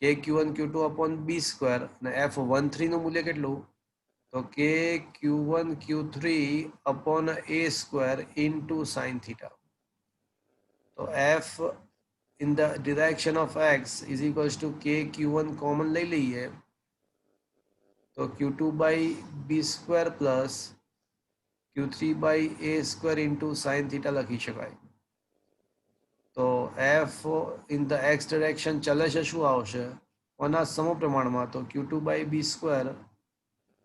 કે Q1 Q2 upon b square. અને F13 નું મૂલ્ય કેટલું? તો કે Q1 Q3 upon a square into sin theta. તો F in the direction of x is equals to k Q1 common લઈ લઈએ તો Q2 by b square plus Q3 by a square into sin theta લખી શકાય. તો F in the x direction ચલે છે શું આવશે? કોના સમપ્રમાણમાં? તો Q2 by b square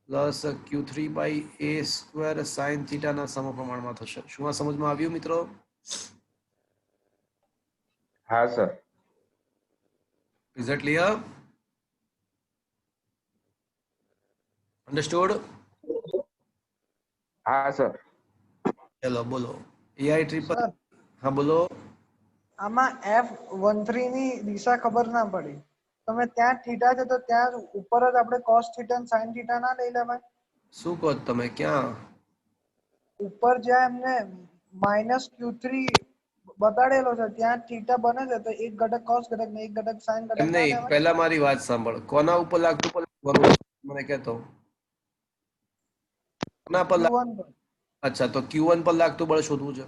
plus Q3 by a square sin theta ના સમપ્રમાણમાં થશે. શું આ સમજમાં આવ્યું મિત્રો? હા sir. Is that clear? Understood? હા સર. ચલો બોલો. AI triple. સર, હા બોલો. આમાં F13 ની દિશા ખબર ના પડી. તમે ત્યાં થીટા છે તો ત્યાં ઉપર જ આપણે cos થીટા અને sin થીટા ના લઈ લેવાય? શું કહો તમે? ક્યાં? ઉપર જ્યાં એમને -Q3 બતાડેલો છે ત્યાં થીટા બને છે, તો એક ઘટક cos ઘટક ને એક ઘટક sin ઘટક એમ ના નહીં, લેવાય? પહેલા મારી વાત સાંભળ. કોના ઉપર લાગતું મને કહેતો? કોના પર Q1 પર. અચ્છા, તો Q1 પર લાગતું બળ શોધવું છે.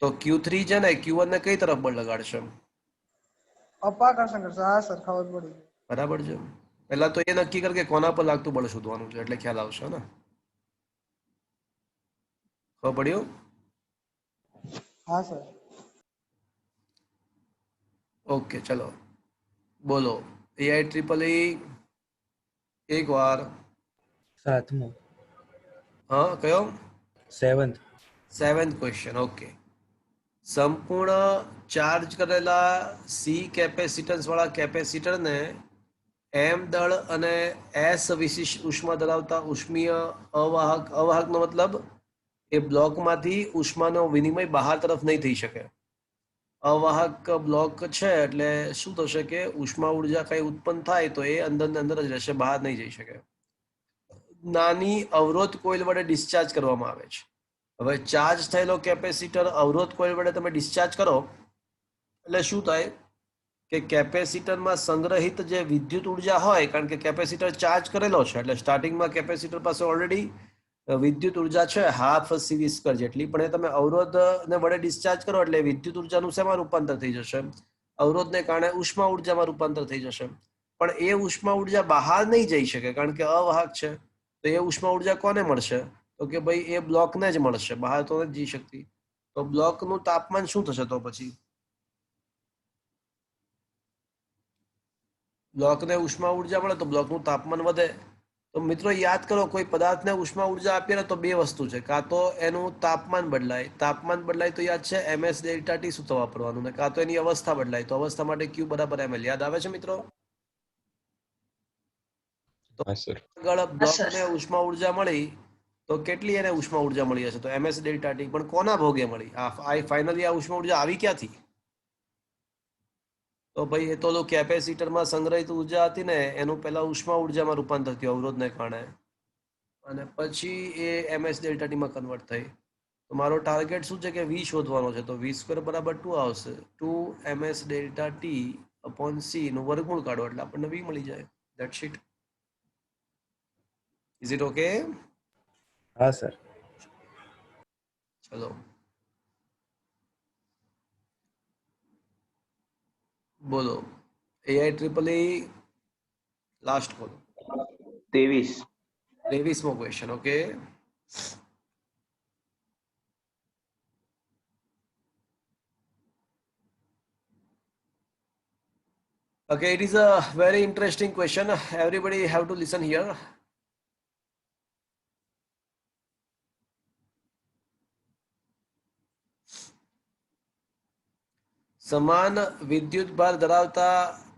તો Q3 છે ને, Q1 ને કઈ તરફ બળ લગાડશે? અપાકર્ષણ કરશે. હા સર, ખબર પડી. બરાબર છે. પહેલા તો એ નક્કી કર કે કોના પર લાગતું બળ શોધવાનું છે, એટલે ખ્યાલ આવશે ને. ખબર પડ્યું? હા સર. ઓકે, ચલો બોલો. AI ટ્રિપલ એક વાર. 7મો. હા, કયો? 7th. 7th question. ઓકે. સંપૂર્ણ ચાર્જ કરેલા C કેપેસિટન્સ વાળા કેપેસિટરને M દળ અને S વિશિષ્ટ ઉષ્મા ધરાવતા ઉષ્મીય અવાહકનો મતલબ એ બ્લોકમાંથી ઉષ્માનો વિનિમય બહાર તરફ નહીં થઈ શકે. અવાહક બ્લોક છે એટલે શું થશે કે ઉષ્મા ઉર્જા કઈ ઉત્પન્ન થાય તો એ અંદર ને અંદર જ રહેશે, બહાર નહીં જઈ શકે. નાની અવરોધ કોઇલ વડે ડિસ્ચાર્જ કરવામાં આવે છે. હવે ચાર્જ થયેલો કેપેસિટર અવરોધ કોઇલ વડે તમે ડિસ્ચાર્જ કરો એટલે શું થાય કે કેપેસિટરમાં સંગ્રહિત જે વિદ્યુત ઉર્જા હોય, કારણ કે કેપેસિટર ચાર્જ કરેલો છે એટલે સ્ટાર્ટિંગમાં કેપેસિટર પાસે ઓલરેડી વિદ્યુત ઉર્જા છે હાફ CV સ્ક્વેર જેટલી, પણ એ તમે અવરોધને વડે ડિસ્ચાર્જ કરો એટલે વિદ્યુત ઉર્જાનું શેમાં રૂપાંતર થઈ જશે? અવરોધને કારણે ઉષ્મા ઉર્જામાં રૂપાંતર થઈ જશે. પણ એ ઉષ્મા ઉર્જા બહાર નહીં જઈ શકે કારણ કે અવાહક છે. તો એ ઉષ્મા ઉર્જા કોને મળશે? તો કે ભાઈ એ બ્લોકને જ મળશે, બહાર તો નથી જઈ શકતી. તો બ્લોકનું તાપમાન શું થશે? તો પછી બ્લોકને ઉષ્મા ઉર્જા મળે તો બ્લોકનું તાપમાન વધે. તો મિત્રો યાદ કરો, કોઈ પદાર્થને ઉષ્મા ઉર્જા આપીએ ને તો બે વસ્તુ છે, કાં તો એનું તાપમાન બદલાય તો યાદ છે ms ડેલ્ટા ટી સૂત્ર વાપરવાનું, ને કાં તો એની અવસ્થા બદલાય તો અવસ્થા માટે q બરાબર ml. યાદ આવે છે મિત્રો? હા સર. આગળ બ્લોકને ઉષ્મા ઉર્જા મળી તો કેટલી એને ઉષ્મા ઉર્જા મળી હશે? તો ms ડેલ્ટા ટી. પણ કોના ભોગે મળી? આ ફાઇનલી આ ઉષ્મા ઉર્જા આવી ક્યાંથી? તો ભાઈ એ તો કેપેસિટરમાં સંગ્રહિત ઉર્જા હતી ને એનું પહેલા ઉષ્મા ઉર્જામાં રૂપાંતર થયું અવરોધને કારણે, અને પછી એ ms ડેલ્ટા ટી માં કન્વર્ટ થઈ. તો મારો ટાર્ગેટ શું છે કે v શોધવાનો છે. તો v² બરાબર 2 આવશે. 2 ms delta T upon c નું વર્ગમૂળ કાઢો એટલે આપણને v મળી જાય. That's it. Is it okay? હા સર. ચલો બોલો. AI લાસ્ટ બોલો. 23. 23મો question. Okay, okay, it is a very interesting question. Everybody have to listen here. સમાન વિદ્યુત ભાર ધરાવતા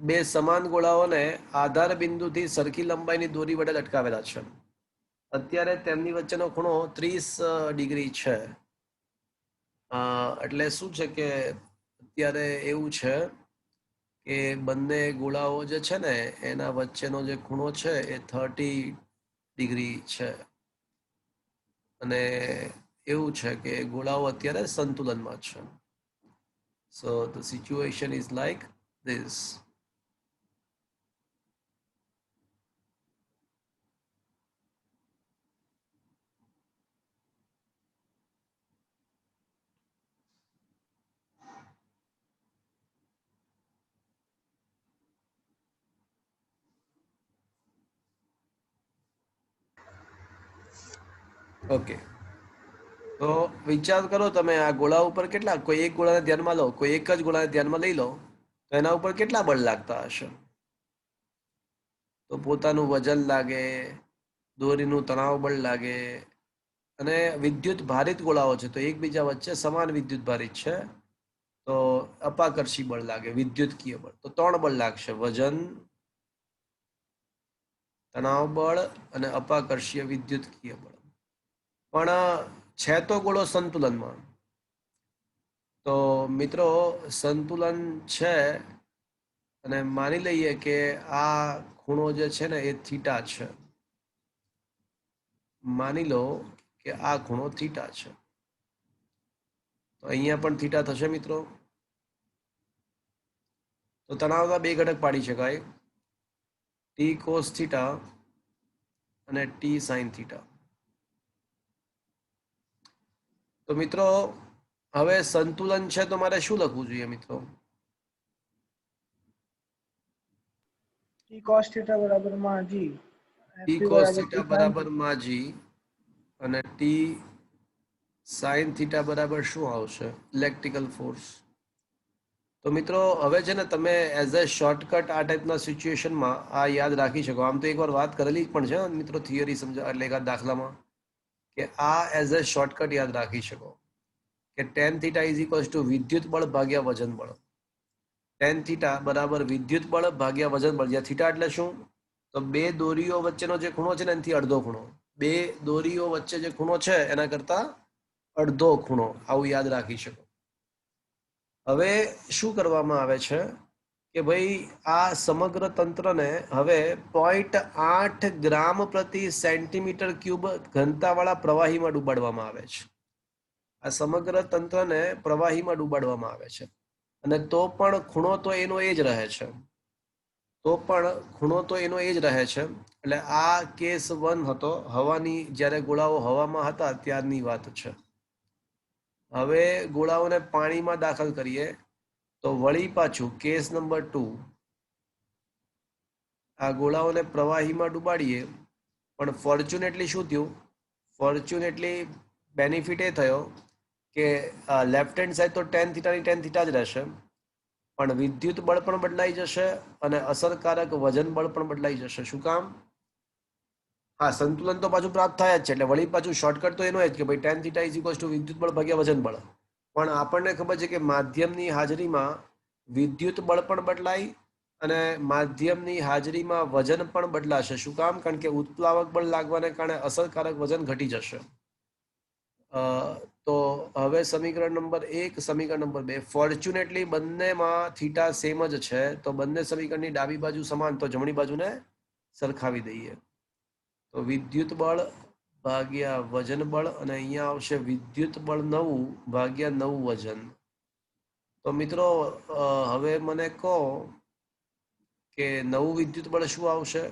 બે સમાન ગોળાઓને આધાર બિંદુથી સરખી લંબાઈની દોરી વડે લટકાવેલા છે. અત્યારે તેમની વચ્ચેનો ખૂણો 30 ડિગ્રી છે. એટલે શું છે કે અત્યારે એવું છે કે બંને ગોળાઓ જે છે ને એના વચ્ચેનો જે ખૂણો છે એ 30 ડિગ્રી છે, અને એવું છે કે ગોળાઓ અત્યારે સંતુલનમાં છે. So the situation is like this. Okay, તો વિચાર કરો તમે આ ગોળા ઉપર કેટલા, કોઈ એક ગોળાને ધ્યાનમાં લો, કોઈ એક જ ગોળાને ધ્યાનમાં લઈ લો તો એના ઉપર કેટલા બળ લાગતા હશે? તો પોતાનું વજન લાગે, દોરીનું તણાવ બળ લાગે, અને વિદ્યુત ભારિત ગોળાઓ છે તો એકબીજા વચ્ચે સમાન વિદ્યુત ભારિત છે તો અપાકર્ષી બળ લાગે, વિદ્યુતકીય બળ. તો 3 બળ લાગશે: વજન, તણાવ બળ અને અપાકર્ષીય વિદ્યુતકીય બળ. પણ છે તો ગોળો સંતુલનમાં. તો મિત્રો સંતુલન છે, અને માની લઈએ કે આ ખૂણો જે છે ને એ થીટા છે. માની લો કે આ ખૂણો થીટા છે, તો અહીંયા પણ થીટા થશે મિત્રો. તો તણાવના બે ઘટક પાડી શકાય: ટી કોસ થીટા અને ટી સાઇન થીટા. તો મિત્રો હવે સંતુલન છે તો મારે શું લખવું જોઈએ મિત્રો? ટી કોસ થીટા બરાબર માં જી, ટી કોસ થીટા બરાબર માં જી, અને ટી સાઇન થીટા બરાબર શું આવશે? Electrical force. તો મિત્રો હવે છે ને તમે એઝ અ શોર્ટકટ આ ટાઈપના સિચ્યુએશનમાં આ યાદ રાખી શકો. આમ તો એકવાર વાત કરેલી પણ છે મિત્રો થિયરી સમજા, એટલે એકાદ દાખલામાં, કે આ એઝ અ શોર્ટકટ યાદ રાખી શકો કે tan theta is equals two વિદ્યુત બળ ભાગ્યા વજન બળ. ટેન થીટા બરાબર વિદ્યુત બળ ભાગ્યા વજન બળ, જ્યાં થીટા એટલે શું? તો બે દોરીઓ વચ્ચેનો જે ખૂણો છે ને એનાથી અડધો ખૂણો. બે દોરીઓ વચ્ચે જે ખૂણો છે એના કરતા અડધો ખૂણો, આવું યાદ રાખી શકો. હવે શું કરવામાં આવે છે કે ભાઈ આ સમગ્ર તંત્રને હવે 0.8 ગ્રામ પ્રતિ સેન્ટીમીટર ક્યુબ ઘનતાવાળા પ્રવાહીમાં ડૂબાડવામાં આવે છે. આ સમગ્ર તંત્રને પ્રવાહીમાં ડૂબાડવામાં આવે છે, અને તો પણ ખૂણો તો એનો એ જ રહે છે. એટલે આ કેસ 1 હતો, હવાની, જ્યારે ગોળાઓ હવામાં હતા ત્યારની વાત છે. હવે ગોળાઓને પાણીમાં દાખલ કરીએ તો વળી પાછું કેસ નંબર 2, આ ગોળાઓને પ્રવાહીમાં ડૂબાડીએ. પણ ફોર્ચ્યુનેટલી શું થયું? ફોર્ચ્યુનેટલી બેનિફિટ એ થયો કે લેફ્ટ હેન્ડ સાઈડ તો ટેન થીટાની ટેન થીટા જ રહેશે, પણ વિદ્યુત બળ પણ બદલાઈ જશે અને અસરકારક વજન બળ પણ બદલાઈ જશે. શું કામ? હા, સંતુલન તો પાછું પ્રાપ્ત થાય જ છે. એટલે વળી પાછું શોર્ટકટ તો એનો જ કે ભાઈ tan θ વિદ્યુત બળ ભાગ્યા વજન બળ. પણ આપણને ખબર છે કે માધ્યમની હાજરીમાં વિદ્યુત બળ પણ બદલાય અને માધ્યમની હાજરીમાં વજન પણ બદલાશે. શું કામ? કારણ કે ઉત્પ્લાવક બળ લાગવાને કારણે અસરકારક વજન ઘટી જશે. તો હવે સમીકરણ નંબર 1, સમીકરણ નંબર 2, ફોર્ચ્યુનેટલી બંનેમાં થીટા સેમ જ છે, તો બંને સમીકરણની ડાબી બાજુ સમાન, તો જમણી બાજુને સરખાવી દઈએ. તો વિદ્યુત બળ ભાગ્યા વજન બળ, અને અહીંયા આવશે વિદ્યુત બળ 9 ભાગ્યા 9 વજન. તો મિત્રો હવે મને કહો કે નવું વિદ્યુત બળ શું આવશે?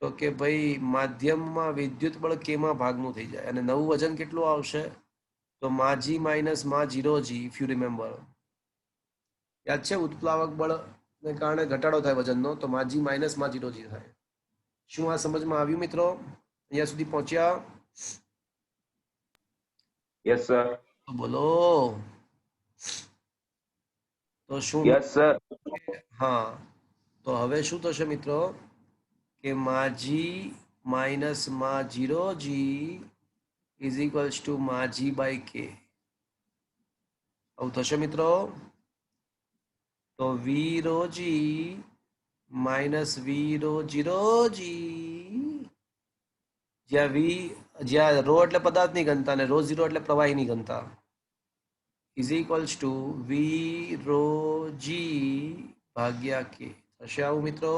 તો કે ભાઈ માધ્યમમાં વિદ્યુત બળ કેમાં ભાગનું થઈ જાય, અને નવું વજન કેટલું આવશે? તો માજી માઇનસ માં 0g, ઇફ યુ રિમેમ્બર. યાદ છે? ઉત્પ્લાવક બળને કારણે ઘટાડો થાય વજનનો, તો માજી માઇનસ માં 0g થાય. શું આ સમજમાં આવ્યું મિત્રો? અહીંયા સુધી પહોંચ્યા? Yes sir. બોલો. તો શું? Yes sir. હા, તો હવે શું થશે મિત્રો કે માજી માઇનસ માં 0g ઇઝ ઇક્વલ્સ ટુ માજી બાય કે. આવું થશે મિત્રો. તો વી રો જી માઇનસ વી રો 0g, જ્યાં રો એટલે પદાર્થની ઘનતા અને રો 0 એટલે પ્રવાહીની ઘનતા, is equals to V rho G ભાગ્યા કે. થશે આવું મિત્રો?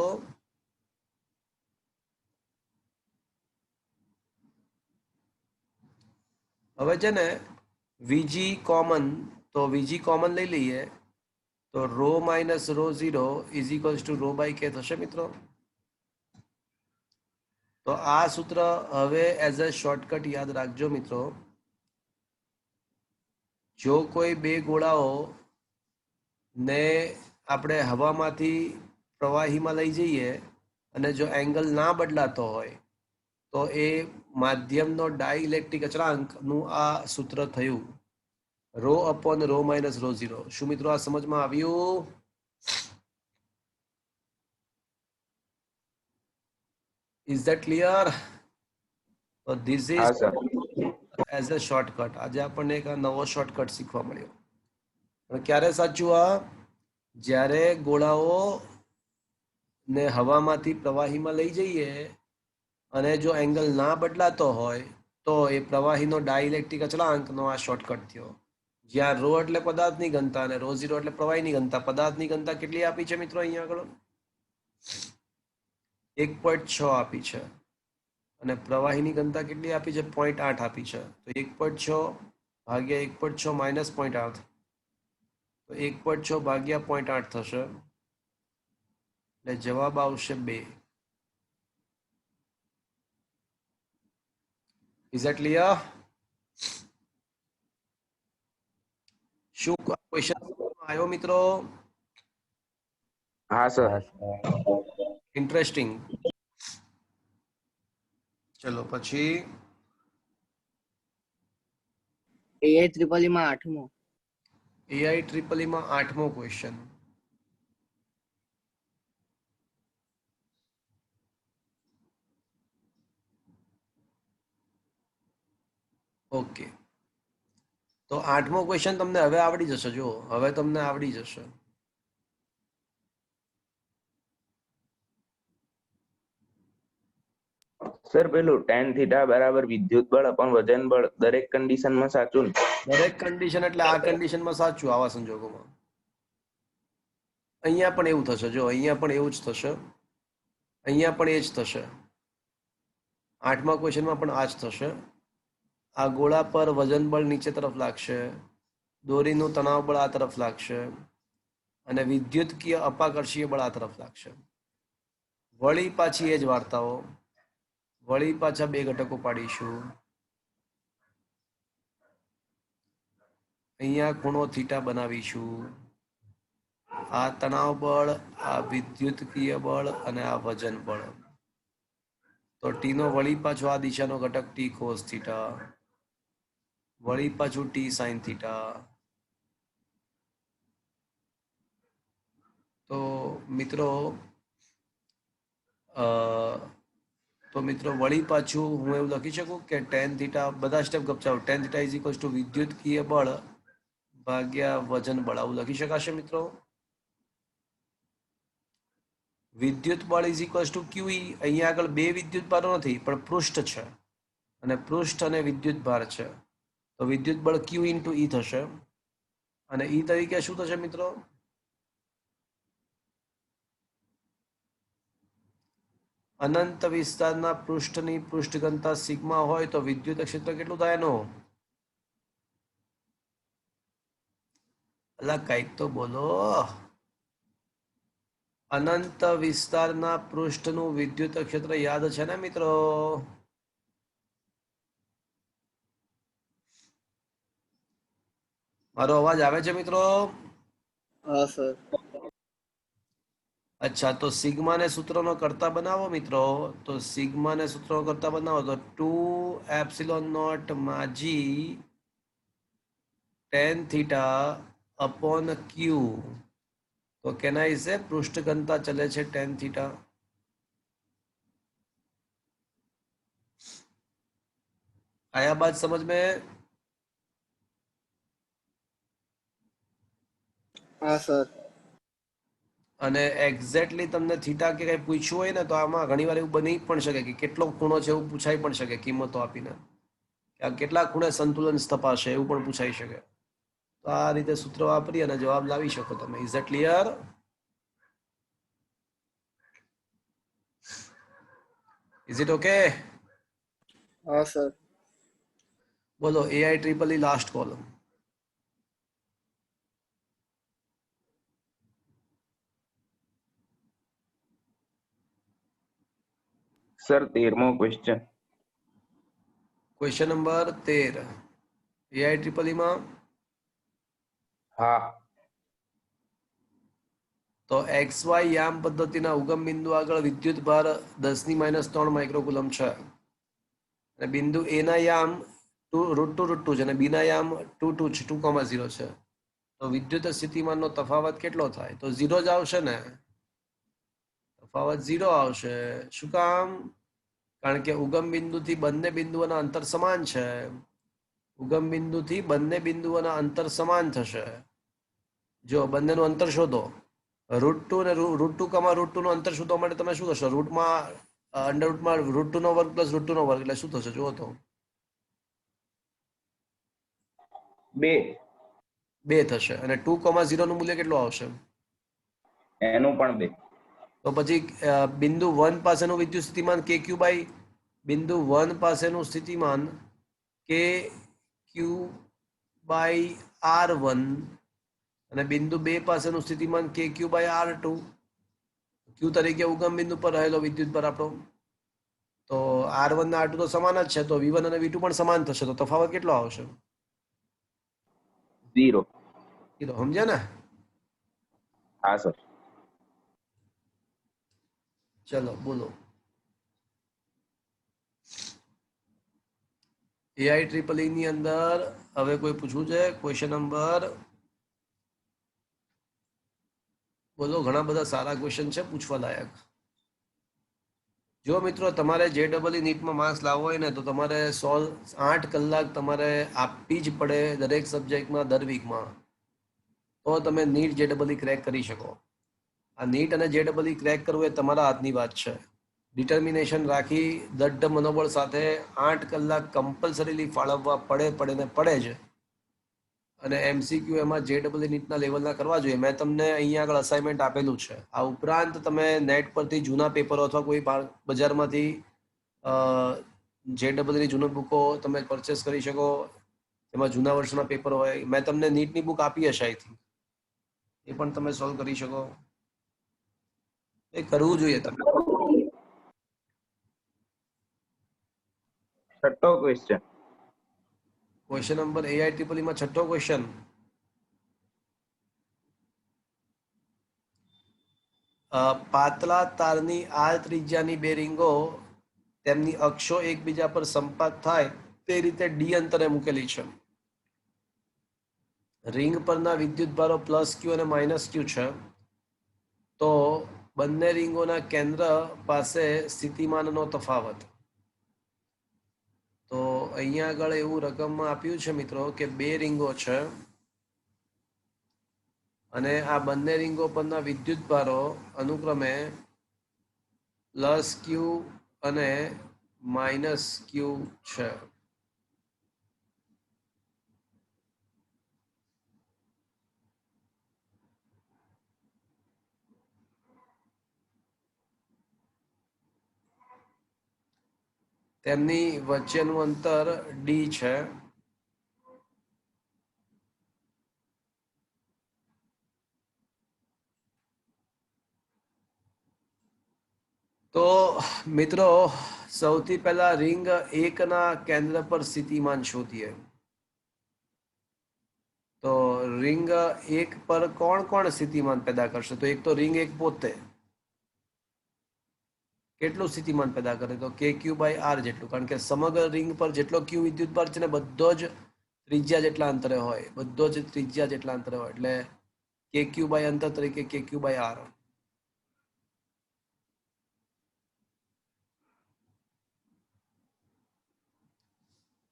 હવે છે ને વીજી કોમન, તો વીજી કોમન લઈ લઈએ, તો rho minus rho 0 is equals to rho by k થશે મિત્રો. તો આ સૂત્ર હવે એઝ અ શોર્ટકટ યાદ રાખજો મિત્રો. જો કોઈ બે ગોળાઓ ને આપણે હવામાંથી પ્રવાહીમાં લઈ જઈએ અને જો એંગલ ના બદલાતો હોય તો એ માધ્યમનો ડાઇલેક્ટ્રિક અચળાંકનું આ સૂત્ર થયું, rho upon rho minus rho 0. શું મિત્રો આ સમજમાં આવ્યું? Is that clear? તો ધીસ હા is sir. As a shortcut. આજે આપણને એક નવો શોર્ટકટ શીખવા મળ્યો. પણ ક્યારે સાચું આ? જ્યારે ગોળાઓ ને હવામાંથી પ્રવાહીમાં લઈ જઈએ અને જો એંગલ ના બદલાતો હોય તો એ પ્રવાહીનો ડાઇલેક્ટ્રિક અચળાંકનો આ શોર્ટકટ થયો. જ્યાં રો એટલે પદાર્થની ઘનતા અને રો 0 એટલે પ્રવાહીની ઘનતા. પદાર્થની ઘનતા કેટલી આપી છે મિત્રો? અહીંયા આગળ 1.6 આપી છે, અને પ્રવાહીની ઘનતા કેટલી આપી છે? 0.8 આપી છે. તો 1.6 ભાગ્યા 1.6 માઇનસ 0.8, તો 1.6 ભાગ્યા 0.8 થશે, એટલે જવાબ આવશે 2. Is that clear? શું ક્વેશ્ચન આવ્યો મિત્રો? હા સર. હા સર. ઇન્ટરેસ્ટિંગ. ચલો પછી AI ત્રિપલ માં 8મો. AI ટ્રિપલ માં 8મો ક્વેશ્ચન. ઓકે, તો 8મો ક્વેશ્ચન તમને હવે આવડી જશે. જો હવે તમને આવડી જશે. સર પેલું tan θ બરાબર વિદ્યુત બળ અપન વજન બળ દરેક કન્ડિશનમાં સાચું ને? દરેક કન્ડિશન એટલે આ કન્ડિશનમાં સાચું. આવા સંજોગોમાં અહીંયા પણ એવું થશે. જો અહીંયા પણ એવું જ થશે, અહીંયા પણ એ જ થશે. 8મા ક્વેશ્ચનમાં પણ આ જ થશે. આ ગોળા પર વજન બળ નીચે તરફ લાગશે, દોરીનું તણાવ બળ આ તરફ લાગશે, અને વિદ્યુતકીય અપાકર્ષીય બળ આ તરફ લાગશે. વળી પાછી એ જ વાર્તાઓ, વળી પાછા બે ઘટકો પાડીશું. અહીંયા ખૂણો થીટા બનાવીશું. આ તણાવ બળ, આ વિદ્યુતકીય બળ અને આ વજન બળ. તો ટીનો વળી પાછો આ દિશાનો ઘટક ટી કોસ થીટા, વળી પાછું ટી સાઇન થીટા, તો મિત્રો વળી પાછું હું એવું લખી શકું કે ટેન થીટા, બધા સ્ટેપ ગપચાવો, tan theta is equals to વિદ્યુતકીય બળ ભાગ્યા વજન બળ, આવું લખી શકાશે મિત્રો? વિદ્યુત બળ ઇઝ ઇક્વલ્સ ટુ QE. અહીંયા આગળ બે વિદ્યુત ભારો નથી પણ પૃષ્ઠ છે, અને પૃષ્ઠ અને વિદ્યુત ભાર છે, તો વિદ્યુત બળ Q ઇન્ટુ E થશે. અને E તરીકે શું થશે મિત્રો? અનંત વિસ્તારના પૃષ્ઠની પૃષ્ઠ ઘનતા સિગ્મા હોય તો વિદ્યુત ક્ષેત્ર કેટલું થાય એનું? અલા કઈક તો બોલો. અનંત વિસ્તારના પૃષ્ઠનું વિદ્યુત ક્ષેત્ર યાદ છે ને મિત્રો? મારો અવાજ આવે છે મિત્રો? હા સર. અચ્છા, તો સિગ્મા ને સૂત્રનો કરતા બનાવો મિત્રો. તો સિગ્મા ને સૂત્રનો કરતા બનાવો તો 2 epsilon naught G tan theta upon Q. तो कहना इसे पृष्ठ घनता चले छे tan थीटा. आया बात समझ में? હા સર. અને એક્ઝેક્ટલી તમને થીટા કે કઈ પૂછ્યું હોય ને તો આમાં ઘણીવાર એવું બની પણ શકે કે કેટલો ખૂણો છે એવું પૂછાઈ પણ શકે કિંમતો આપીને, કે આ કેટલા ખૂણે સંતુલન સ્થપાશે એવું પણ પૂછાઈ શકે. તો આ રીતે સૂત્ર વાપરી અને જવાબ લાવી શકો તમે. Is it clear? Is it okay? હા સર. બોલો AI લાસ્ટ કોલમ. સર 13મો ક્વેશ્ચન. ક્વેશ્ચન નંબર 13 AI માં. હા. તો XY યામ પદ્ધતિના ઉગમ બિંદુ આગળ વિદ્યુત ભાર 10⁻³ માઇક્રોકુલમ છે, અને બિંદુ A ના યામ √2 છે અને B ના યામ 2,0 છે. તો વિદ્યુત સ્થિતિમાનનો તફાવત કેટલો થાય? તો 0 જ આવશે ને? તફાવત 0 આવશે. શું કામ? કારણ કે ઉગમ બિંદુથી બંને બિંદુઓના અંતર સમાન છે. ઉગમ બિંદુથી બંને બિંદુઓના અંતર સમાન થશે. જો બંનેનું અંતર શોધો, √2 અને √2 નું અંતર શોધવા માટે તમે શું કરશો? અંડર √2 નો વર્ગ પ્લસ √2 નો વર્ગ એટલે શું થશે જુઓ તો? 2 થશે. અને 2,0 નું મૂલ્ય કેટલું આવશે? એનું પણ 2. તો પછી બિંદુ 1 પાસેનું વિદ્યુત સ્થિતિમાન બિંદુ 1 પાસેનું સ્થિતિમાન KQ/R1 અને બિંદુ 2 પાસેનું સ્થિતિમાન KQ/R2. Q તરીકે ઉગમ બિંદુ પર રહેલો વિદ્યુત ભાર આપણો. તો R1 અને R2 તો સમાન જ છે, તો V1 અને V2 પણ સમાન થશે. તો તફાવત કેટલો આવશે? 0. સમજ્યા ને? હા સર. ચલો બોલો. AI ની અંદર હવે કોઈ પૂછવું છે? ક્વેશ્ચન નંબર બોલો. ઘણા બધા સારા ક્વેશ્ચન છે પૂછવા લાયક. જો મિત્રો તમારે JEE નીટમાં માર્ક્સ લાવવો હોય ને તો તમારે 8 કલાક તમારે આપવી જ પડે દરેક સબ્જેક્ટમાં દર વીકમાં, તો તમે નીટ JEE ક્રેક કરી શકો. આ નીટ અને JEE ક્રેક કરવું એ તમારા હાથની વાત છે. ડિટર્મિનેશન રાખી દઢ મનોબળ સાથે 8 કલાક કમ્પલસરીલી ફાળવવા પડે જ. અને MCQ એમાં JEE નીટના લેવલના કરવા જોઈએ. મેં તમને અહીંયા આગળ અસાઇનમેન્ટ આપેલું છે. આ ઉપરાંત તમે નેટ પરથી જૂના પેપરો અથવા કોઈ બજારમાંથી JEE ની જૂની બુકો તમે પરચેસ કરી શકો. એમાં જૂના વર્ષના પેપર હોય. મેં તમને નીટની બુક આપી હશે આઈ થિંક, એ પણ તમે સોલ્વ કરી શકો. એ કરવું જોઈએ તમે. છઠ્ઠો ક્વેશ્ચન. ક્વેશ્ચન નંબર AI માં છઠ્ઠો ક્વેશ્ચન. પાતળા તારની R ત્રિજ્યાની બે રીંગો તેમની અક્ષો એકબીજા પર સંપાત થાય તે રીતે D અંતરે મૂકેલી છે. રિંગ પરના વિદ્યુત ભારો +Q અને -Q છે. તો બંને રીંગોના કેન્દ્ર પાસે સ્થિતિમાનનો તફાવત. તો અહીંયા આગળ એવું રકમમાં આપ્યું છે મિત્રો કે 2 રીંગો છે અને આ બંને રીંગો પરના વિદ્યુતભારો અનુક્રમે +q અને -q છે. તેમની વચ્ચેનું અંતર d છે. તો મિત્રો સૌથી પહેલા રિંગ 1 ના કેન્દ્ર પર સ્થિતિમાન શોધીએ. તો રિંગ 1 પર કોણ કોણ સ્થિતિમાન પેદા કરશે? તો એક તો રિંગ 1 પોતે કેટલું સ્થિતિમાન પેદા કરે? તો kq/r જેટલું, કારણ કે સમગ્ર રિંગ પર જેટલો q વિદ્યુતભાર છે ને બધો જ ત્રિજ્યા જેટલા અંતરે હોય, બધો જ ત્રિજ્યા જેટલા અંતરે હોય, એટલે kq/ અંતર તરીકે kq/r.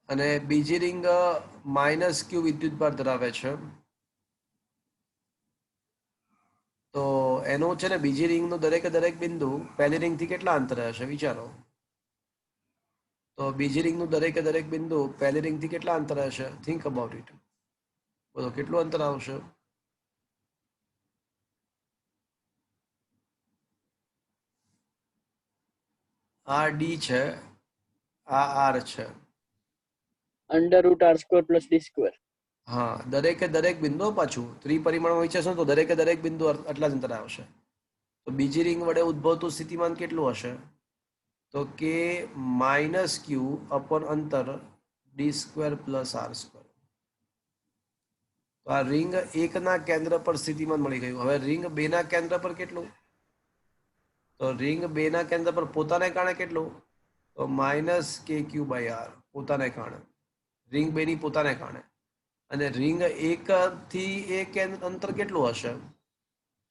અને બીજી રિંગ -q વિદ્યુતભાર ધરાવે છે. તો એનું છે ને બીજી રિંગનું દરેક બિંદુ પહેલી રિંગથી કેટલા અંતરે હશે વિચારો? તો બીજી રિંગનું દરેક બિંદુ પહેલી રિંગથી કેટલા અંતરે હશે? Think about it. બોલો કેટલું અંતર આવશે? આ ડી છે, આ આર છે. √r² + d². હા, દરેક બિંદુ પાછું ત્રિપરિમાણમાં વિચારશો તો દરેક બિંદુ આટલા જ અંતરે આવશે. તો બીજી રિંગ વડે ઉદ્ભવતું સ્થિતિમાન કેટલું હશે? તો k - q અપોન અંતર d² + r². તો આ રિંગ 1 ના કેન્દ્ર પર સ્થિતિમાન મળી ગયું. હવે રિંગ 2 ના કેન્દ્ર પર કેટલું? તો રિંગ 2 ના કેન્દ્ર પર પોતાને કારણે કેટલું? તો -kq/r પોતાને કારણે, રિંગ 2 ની પોતાને કારણે. અને રિંગ 1 થી એ અંતર કેટલું હશે?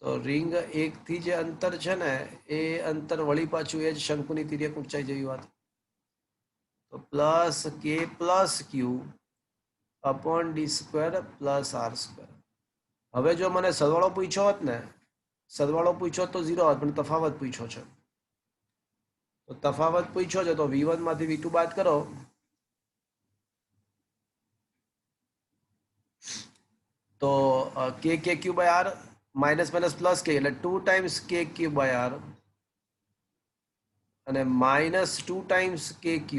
તો રિંગ 1 થી જે અંતર છે ને એ અંતર વળી પાછું એ જ શંકુની તિર્યક ઊંચાઈ જેવી વાત. તો +k + q upon d² + r². હવે જો મને સરવાળો પૂછ્યો હોત ને, સરવાળો પૂછ્યો તો 0 હોત, પણ તફાવત પૂછ્યો છે. તો તફાવત પૂછ્યો છે તો v1 માંથી v2 બાદ કરો. તો kq/r - +k એટલે 2 ટાઈમ્સ kq/r અને -2 times kq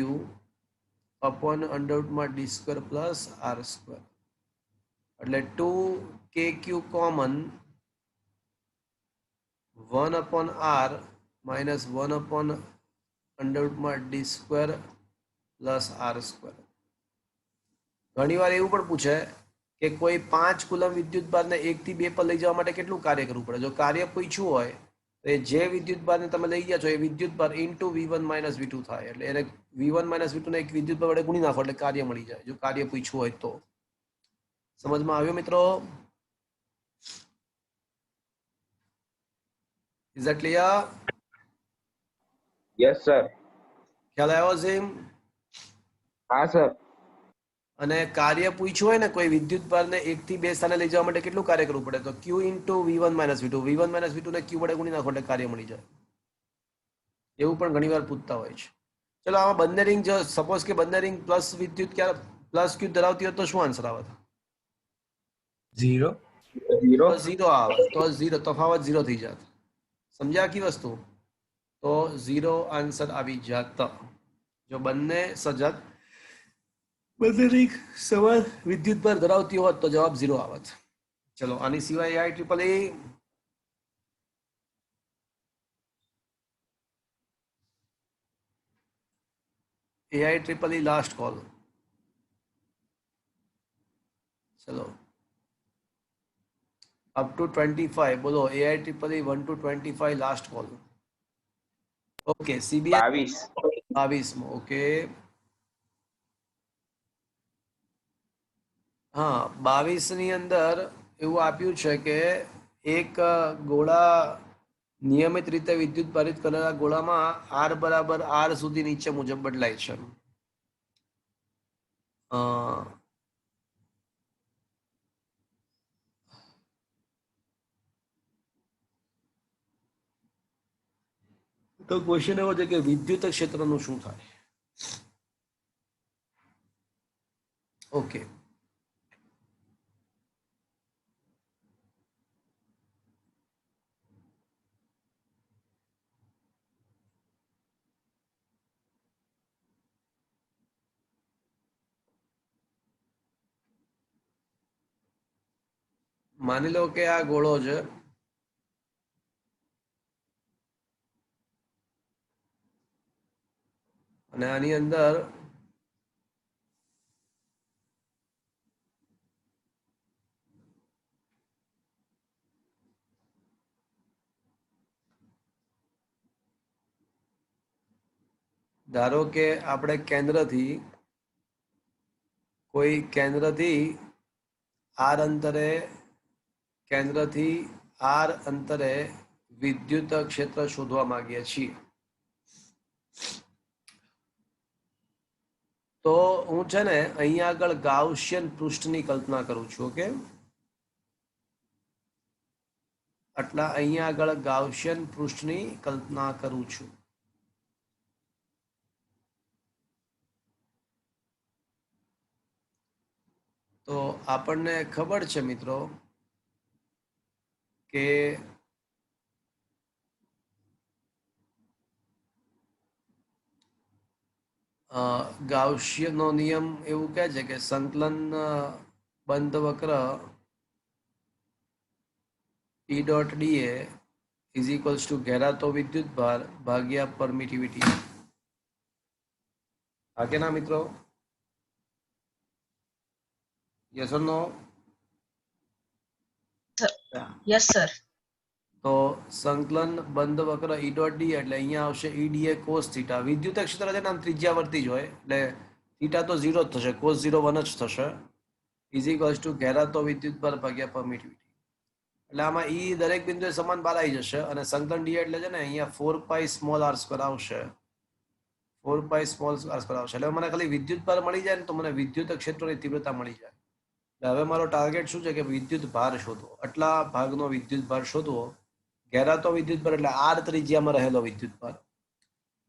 upon √d² + r². એટલે 2kq common, 1/r -1/√d² + r². ઘણી વાર એવું પણ પૂછે કે કોઈ 5 કુલમ વિદ્યુતભારને 1 થી 2 પર લઈ જવા માટે કેટલું કાર્ય કરવું પડે? જો કાર્ય પૂછ્યું હોય તો એ જે વિદ્યુતભારને તમે લઈ ગયા છો એ વિદ્યુતભાર ઇન્ટુ v1 - v2 થાય. એટલે એને v1 - v2 ને એક વિદ્યુતભાર વડે ગુણી નાખો એટલે કાર્ય મળી જાય, જો કાર્ય પૂછ્યું હોય તો. સમજમાં આવ્યો મિત્રો? Is that clear? Yes sir. ખ્યાલ આવ્યો ઝીમ? હા સર. અને કાર્ય પૂછ્યું હોય ને કોઈ વિદ્યુતભારને 1 થી 2 સ્થાને લઈ જવા માટે કેટલું કાર્ય કરવું પડે? તો q into v1 - v2, v1 - v2 ને q વડે ગુણી નાખો એટલે કાર્ય મળી જાય. એવું પણ ઘણી વાર પૂછતા હોય છે. ચલો આમાં બંને રિંગ, જો સપોઝ કે બંને રિંગ પ્લસ વિદ્યુત +q ધરાવતી હોય તો શું આન્સર આવે? 0. 0. તો 0 આવે. તો 0 તફાવત 0 થઈ જાત. સમજ્યા આખી વસ્તુ? તો 0 આન્સર આવી જાત. જો બંને સજગ બંને રિંગ સમાન વિદ્યુતભાર ધરાવતી હોત તો જવાબ 0 આવત. ચલો આની સિવાય AIEEE લાસ્ટ કોલ. ચલો અપ ટુ 25 બોલો. AIEEE 1 to 25 last call. Okay. CBS 22મો. ઓકે. હા, 22 ની અંદર એવું આપ્યું છે કે એક ગોળા નિયમિત રીતે વિદ્યુત ભારિત કરેલા ગોળામાં આર બરાબર આર સુધી નીચે મુજબ બદલાય છે. તો ક્વેશ્ચન એવો છે કે વિદ્યુત ક્ષેત્રનું શું થાય? ઓકે, માની લો કે આ ગોળો છે અને આની અંદર ધારો કે આપણે કેન્દ્રથી આર અંતરે વિદ્યુત ક્ષેત્ર શોધવા માંગીએ છીએ. તો હું છે ને અહીંયા આગળ ગાઉસિયન પૃષ્ઠની કલ્પના કરું છું. ઓકે, આટલા અહીંયા આગળ ગાઉસિયન પૃષ્ઠની કલ્પના કરું છું. તો આપણને ખબર છે મિત્રો કે ગાઉસિયનનો નિયમ એવું કહે છે કે સંકલન બંધ વક્ર E dot DA is equals to ઘેરાતો વિદ્યુત ભાર ભાગ્યા પરમિટિવિટી. હા કે ના મિત્રો? Yes or no? Yes sir. તો સંકલન બંધ વક્ર E ડોટ ડી એટલે અહીંયા આવશે E ડીએ કોસ થીટા. વિદ્યુત ક્ષેત્ર છે ને આમ ત્રિજ્યાવર્તી જ હોય એટલે થીટા તો 0 જ થશે, કોસ 0 1 જ થશે. ઇઝ ઇક્વલ્સ ટુ ઘેરાતો વિદ્યુત ભાર ભાગ્યા પરમિટિવિટી. એટલે આમાં E દરેક બિંદુએ સમાન બાર આવી જશે અને સંકલન ડી એટલે છે ને અહીંયા 4 પાઈ સ્મોલ આર સ્ક્વેર આવશે. 4 પાઈ સ્મોલ આર સ્ક્વેર આવશે. એટલે મને ખાલી વિદ્યુત ભાર મળી જાય ને તો મને વિદ્યુત ક્ષેત્રની તીવ્રતા મળી જાય. હવે મારો ટાર્ગેટ શું છે કે વિદ્યુત ભાર શોધવો. આટલા ભાગનો વિદ્યુત ભાર શોધવો. ઘેરાતો વિદ્યુત ભાર એટલે આર ત્રિજ્યામાં રહેલો વિદ્યુત ભાર.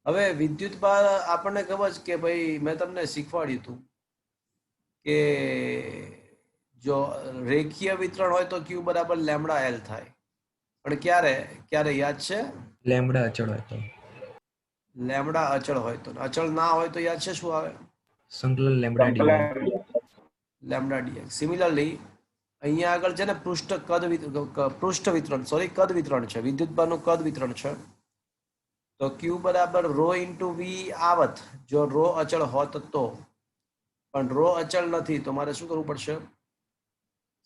હવે વિદ્યુત ભાર આપણને ખબર છે કે ભાઈ મેં તમને શીખવાડ્યું હતું કે જો રેખીય વિતરણ હોય તો ક્યુ બરાબર લેમડા એલ થાય. પણ ક્યારે યાદ છે? લેમ્બડા અચળ હોય તો લેમડા અચળ હોય તો. અચળ ના હોય તો યાદ છે શું આવે? સંકલન lambda dy. Lambda dx. Similarly અહીંયા આગળ છે ને કદ વિતરણ છે, વિદ્યુત ભારનું કદ વિતરણ છે. તો ક્યુ બરાબર રો ઇન્ટુ વી આવત જો રો અચળ હોત તો. પણ રો અચળ નથી તો મારે શું કરવું પડશે?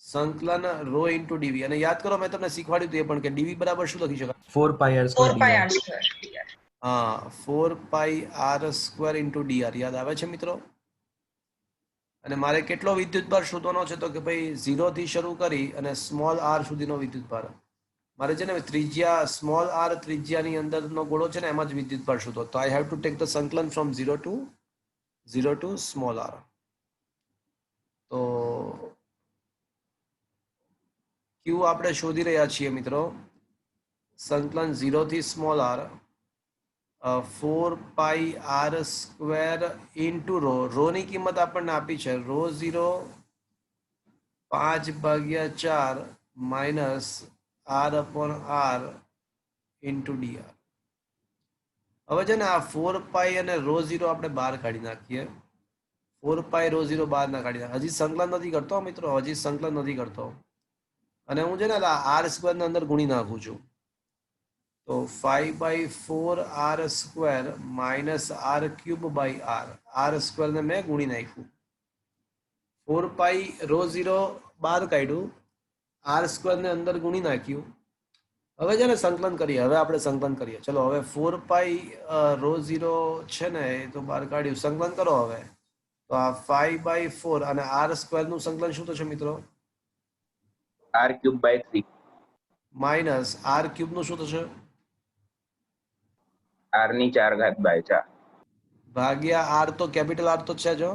સંકલન રો ઇન્ટુ ડીવી. અને યાદ કરો મેં તમને શીખવાડ્યું હતું એ પણ કે ડીવી બરાબર શું લખી શકાય? 4 પાઈ r 4 પાઈ square આર dy. સ્ક્વેર. હા, 4 pi R square into DR. યાદ આવે છે મિત્રો? અને મારે કેટલો વિદ્યુત ભાર શોધવાનો છે તો કે ભાઈ 0 થી શરૂ કરી અને સ્મોલ આર સુધીનો વિદ્યુત ભાર. મારે છે ને ત્રિજ્યા સ્મોલ આર ત્રિજ્યાની અંદરનો ગોળો છે ને એમાં જ વિદ્યુત ભાર શોધો. તો I have to take the સંકલન ફ્રોમ 0 ટુ સ્મોલ આર. તો ક્યુ આપણે શોધી રહ્યા છીએ મિત્રો. સંકલન 0 થી small r 4 pi R square into rho ની કિંમત આપણને આપી છે rho 0 5/4 minus r upon r into dr. હવે છે ને આ 4 પાઈ અને રો 0 આપણે બહાર કાઢી નાખીએ. 4 પાઈ રો 0 બહાર ના કાઢી નાખીએ. હજી સંકલન નથી કરતો મિત્રો, હજી સંકલન નથી કરતો. અને હું છે ને આર સ્ક્વેર ને અંદર ગુણી નાખું છું. તો 5/4 r square minus r cube by r. R square ને મેં ગુણી નાખ્યું. 4 પાઈ રો 0 બહાર કાઢ્યું, આર સ્ક્વેર ને અંદર ગુણી નાખ્યું. હવે છે ને સંકલન કરીએ. હવે આપણે સંકલન કરીએ. ચલો હવે 4 પાઈ રો 0 છે ને એ તો બહાર કાઢ્યું. સંકલન કરો હવે. તો આ 5/4 અને આર સ્ક્વેર નું સંકલન શું થશે મિત્રો? r cube by 3. Minus r cube નું શું થશે? r ની 4 ઘાત બાય 4 ભાગ્યા આર તો કેપિટલ આર તો છે જો,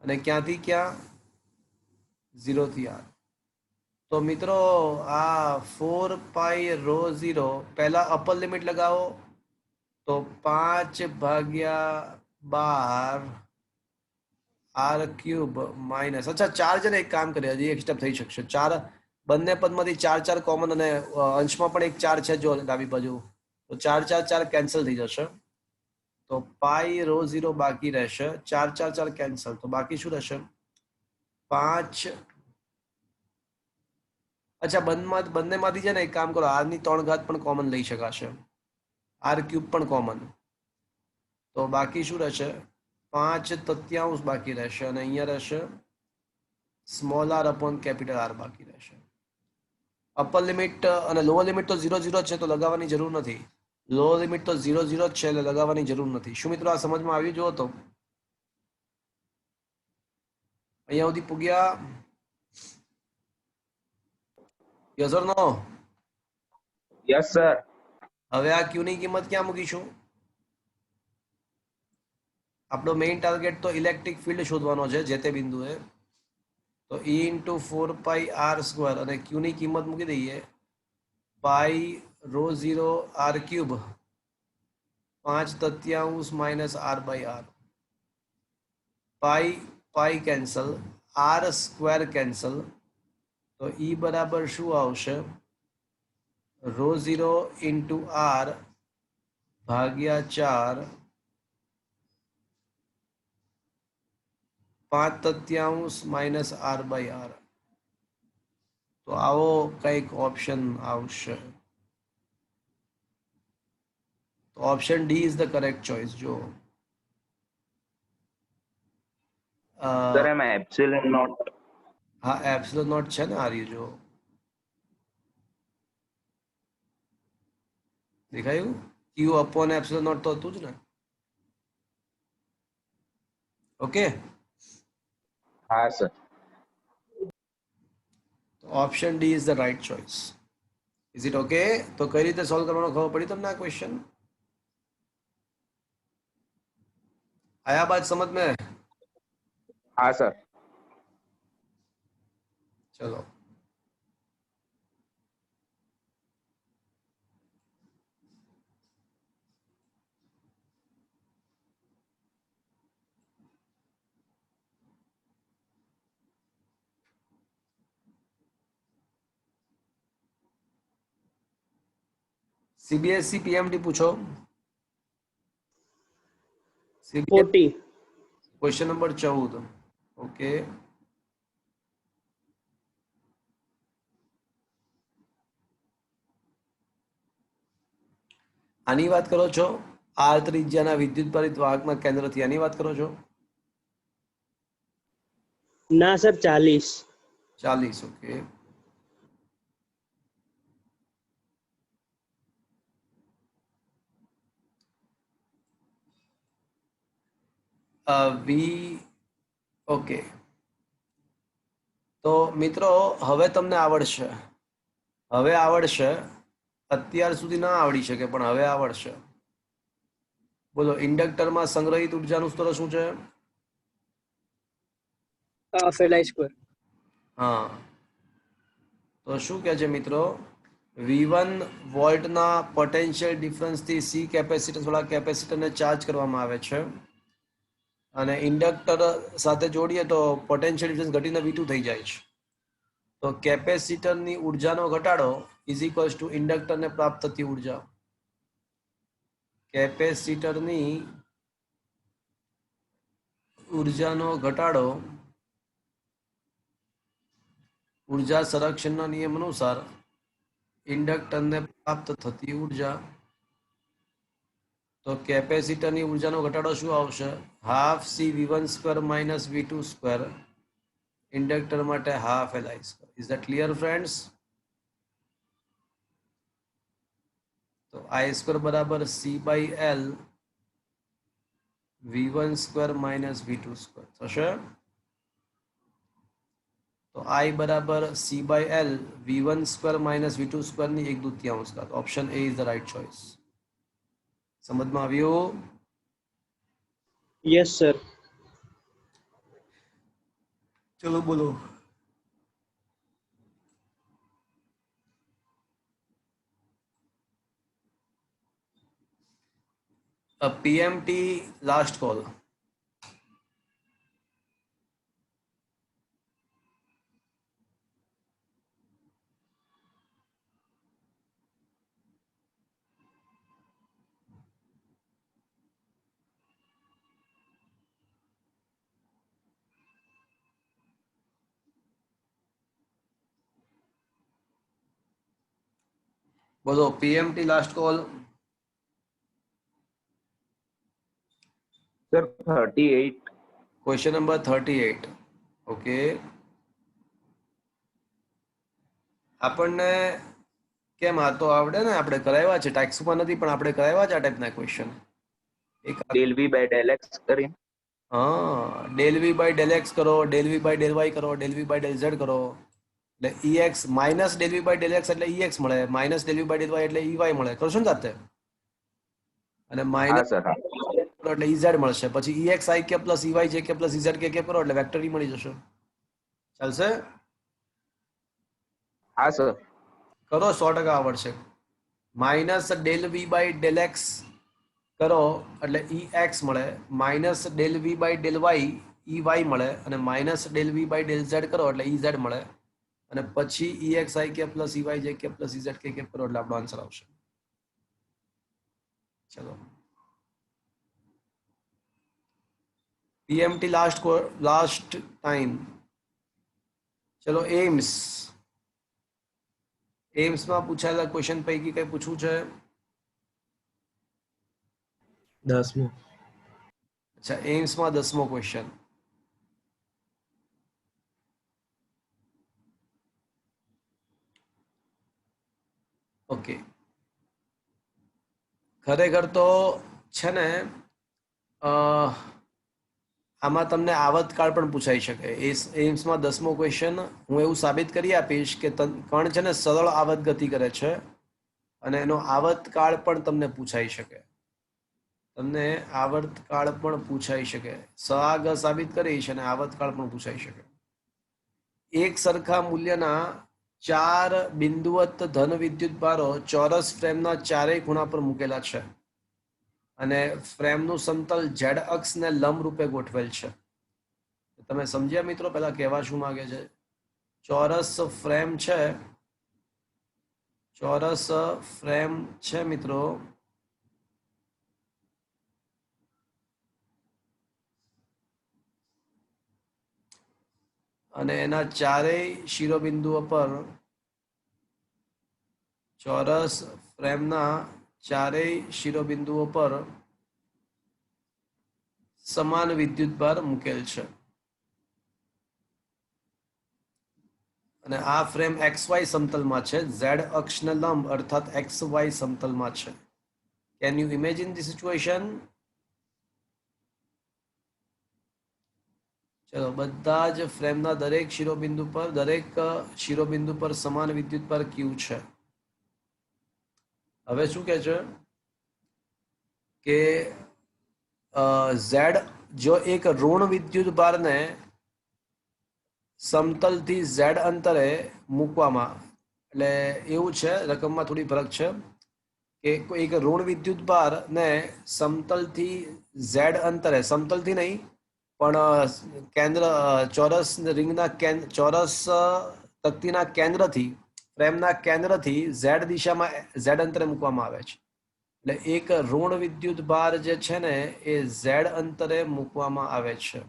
અને ક્યાંથી ક્યાં 0 થી r. તો મિત્રો આ 4 પાઈ રો 0 પહેલા અપર લિમિટ લગાવો તો 5 ભાગ્યા 12 આર ક્યુબ માઇનસ, અચ્છા 4 છે ને, એક કામ કરે હજી એક સ્ટેપ થઈ શકશે. 4 બંને પદમાંથી 4 4 કોમન, અને અંશમાં પણ એક 4 છે જો ડાબી બાજુ, તો 4 4 4 કેન્સલ થઈ જશે. તો પાઈ રો 0 બાકી રહેશે, 4 4 4 કેન્સલ, તો બાકી શું રહેશે 5. અચ્છા બંનેમાંથી છે ને એક કામ કરો, r ની 3 ઘાત પણ કોમન લઈ શકાશે, r ક્યુબ પણ કોમન, તો બાકી શું રહેશે 5/3 બાકી રહેશે, અને અહીંયા રહેશે small r upon capital R બાકી રહેશે. અપર લિમિટ અને લોઅર લિમિટ તો 0 0 છે, તો લગાવવાની જરૂર નથી. લોઅર લિમિટ તો 0 0 જ છે, એટલે લગાવવાની જરૂર નથી. શું મિત્રો આ સમજમાં આવ્યું? જુઓ તો અહીંયા સુધી પૂગ્યા? Yes or no? Yes sir. હવે આ ક્યુ ની કિંમત ક્યાં મૂકીશું? આપણો મેઇન ટાર્ગેટ તો ઇલેક્ટ્રિક ફિલ્ડ શોધવાનો છે જે તે બિંદુએ. તો E into 4 pi R square, અને ક્યુ ની કિંમત મૂકી દઈએ pi rho 0 R cube 5/3 minus r by r. Pi pi cancel, R square cancel, તો E બરાબર શું આવશે રો 0 ઇન્ટુ r ભાગ્યા 4 5/3 માઇનસ r બાય r. તો આવો કંઈક ઓપ્શન આવશે. તો option d is the correct choice. જો સર એમાં એપ્સિલોન નોટ. હા, એપ્સિલોન નોટ છે ને, આ રહ્યું જો દેખાયું, ક્યુ અપોન એપ્સિલોન નોટ તો હતું જ ને. ઓકે, હા sir. Option d is the right choice. Is it okay? તો કઈ રીતે સોલ્વ કરવાનો ખબર પડી તમને આ ક્વેશ્ચન? આયા બાત સમજ में? હા સર. ચલો सीबीएसई पीएमटी पूछो. CBSE 40. Question number 14. ओके, આની વાત કરો છો? આર ત્રિજ્યાના વિદ્યુત પરિત વાહકના કેન્દ્રથી આની વાત કરો છો? ના સર 40. 40. ઓકે, વી ઓકે. તો મિત્રો હવે તમને આવડશે, હવે આવડશે. અત્યાર સુધી ના આવડી શકે પણ હવે આવડશે. બોલો, ઇન્ડક્ટરમાં સંગ્રહિત ઉર્જાનું સ્તર શું છે? FLI². હા, તો શું કહે છે મિત્રો? V1 વોલ્ટના પોટેન્શિયલ ડિફરન્સથી સી કેપેસિટન્સ વાળા કેપેસિટરને ચાર્જ કરવામાં આવે છે, અને ઇન્ડક્ટર સાથે જોડીએ તો પોટેન્શિયલ ડિફરન્સ ઘટીને V2 થઈ જાય છે. તો કેપેસિટરની ઉર્જાનો ઘટાડો ઇઝ ઇક્વલ્સ ટુ ઇન્ડક્ટરને પ્રાપ્ત થતી ઉર્જા. કેપેસિટરની ઉર્જાનો ઘટાડો ઉર્જા સંરક્ષણના નિયમ અનુસાર ઇન્ડક્ટરને પ્રાપ્ત થતી ઉર્જા. તો કેપેસિટરની ઉર્જાનો ઘટાડો શું આવશે? Half CV1² minus V2². Inductor માટે half LI². Is that clear friends? તો I² બરાબર C/L V1² માઇનસ V2² થશે. તો I બરાબર C/L V1² માઇનસ V2² ની 1/2 ઘાત. Option A is the right choice. સમજમાં આવ્યું? Yes sir. ચલો બોલો. PMT last call. બોલો PMT last call. Sir 38. Question number 38. Okay, આપણને કેમ આ તો આવડે ને, આપણે કરાવ્યા છે, ટેક્સમાં નથી પણ આપણે કરાવ્યા છે આ ટાઈપના ક્વેશ્ચન. એક del v by del x કરીને. હા, del V by del X કરો, del V by del Y કરો, del V by del Z કરો, એટલે EX minus del V by del X એટલે EX મળે, minus del V by del Y એટલે EY મળે. કરશો ને જાતે? અને હા માઇનસ સર, હા. એટલે EZ મળશે. પછી EX I કે પ્લસ EY જે કે પ્લસ EZ કે કરો એટલે વેક્ટર મળી જશે. ચાલશે? હા સર. કરો, 100% આવડશે. Minus del V by del X કરો એટલે EX મળે, minus del V by del Y EY મળે, અને minus del V by del Z કરો એટલે EZ મળે, અને પછી EX I કે પ્લસ EY જે કે પ્લસ EZ કે કરો એટલે આપણો આન્સર આવશે. ચલો પીએમટી લાસ્ટ ટાઈમ. ચલો એમ્સમાં પૂછાયેલા ક્વેશ્ચન પૈકી કઈ પૂછવું છે? 10મો. અચ્છા, એમ્સમાં 10મો ક્વેશ્ચન. ઓકે, ખરેખર તો છે ને આમાં તમને આવતકાળ પણ પૂછાઈ શકે. એમ્સમાં 10મો ક્વેશ્ચન હું એવું સાબિત કરી આપીશ કે કણ છે ને સરળ આવત ગતિ કરે છે અને એનો આવતકાળ પણ તમને પૂછાઈ શકે. તમને આવર્તકાળ પણ પૂછાઈ શકે. સઆગ સાબિત કરીશ અને આવતકાળ પણ પૂછાઈ શકે. એક સરખા મૂલ્યના 4 બિંદુવત ધન વિદ્યુત ભારો ચોરસ ફ્રેમના ચારેય ખૂણા પર મૂકેલા છે અને ફ્રેમનું સમતલ ઝેડ અક્ષને લંબ રૂપે ગોઠવેલ છે. તમે સમજ્યા મિત્રો? પહેલા કહેવા શું માંગે છે? ચોરસ ફ્રેમ છે મિત્રો, અને એના ચારેય શિરોબિંદુઓ પર, ચોરસ ફ્રેમના ચારેય શિરોબિંદુઓ પર સમાન વિદ્યુતભાર મૂકેલ છે. અને આ ફ્રેમ XY સમતલમાં છે, Z અક્ષને લંબ અર્થાત XY સમતલમાં છે. Can you imagine the situation? ચલો, બધા જ ફ્રેમના દરેક શિરોબિંદુ પર સમાન વિદ્યુતભાર Q છે. હવે શું કહે છે કે Z જો એક ઋણ વિદ્યુતભારને સમતલથી Z અંતરે મૂકવામાં, એટલે એવું છે, રકમમાં થોડી ફરક છે કે એક ઋણ વિદ્યુતભારને સમતલથી Z અંતરે, સમતલથી નહીં પણ ચોરસ તકતીના કેન્દ્રથી, ફ્રેમના કેન્દ્રથી Z દિશામાં Z અંતરે મૂકવામાં આવે છે. એટલે એક ઋણ વિદ્યુતભાર જે છે ને એ Z અંતરે મૂકવામાં આવે છે.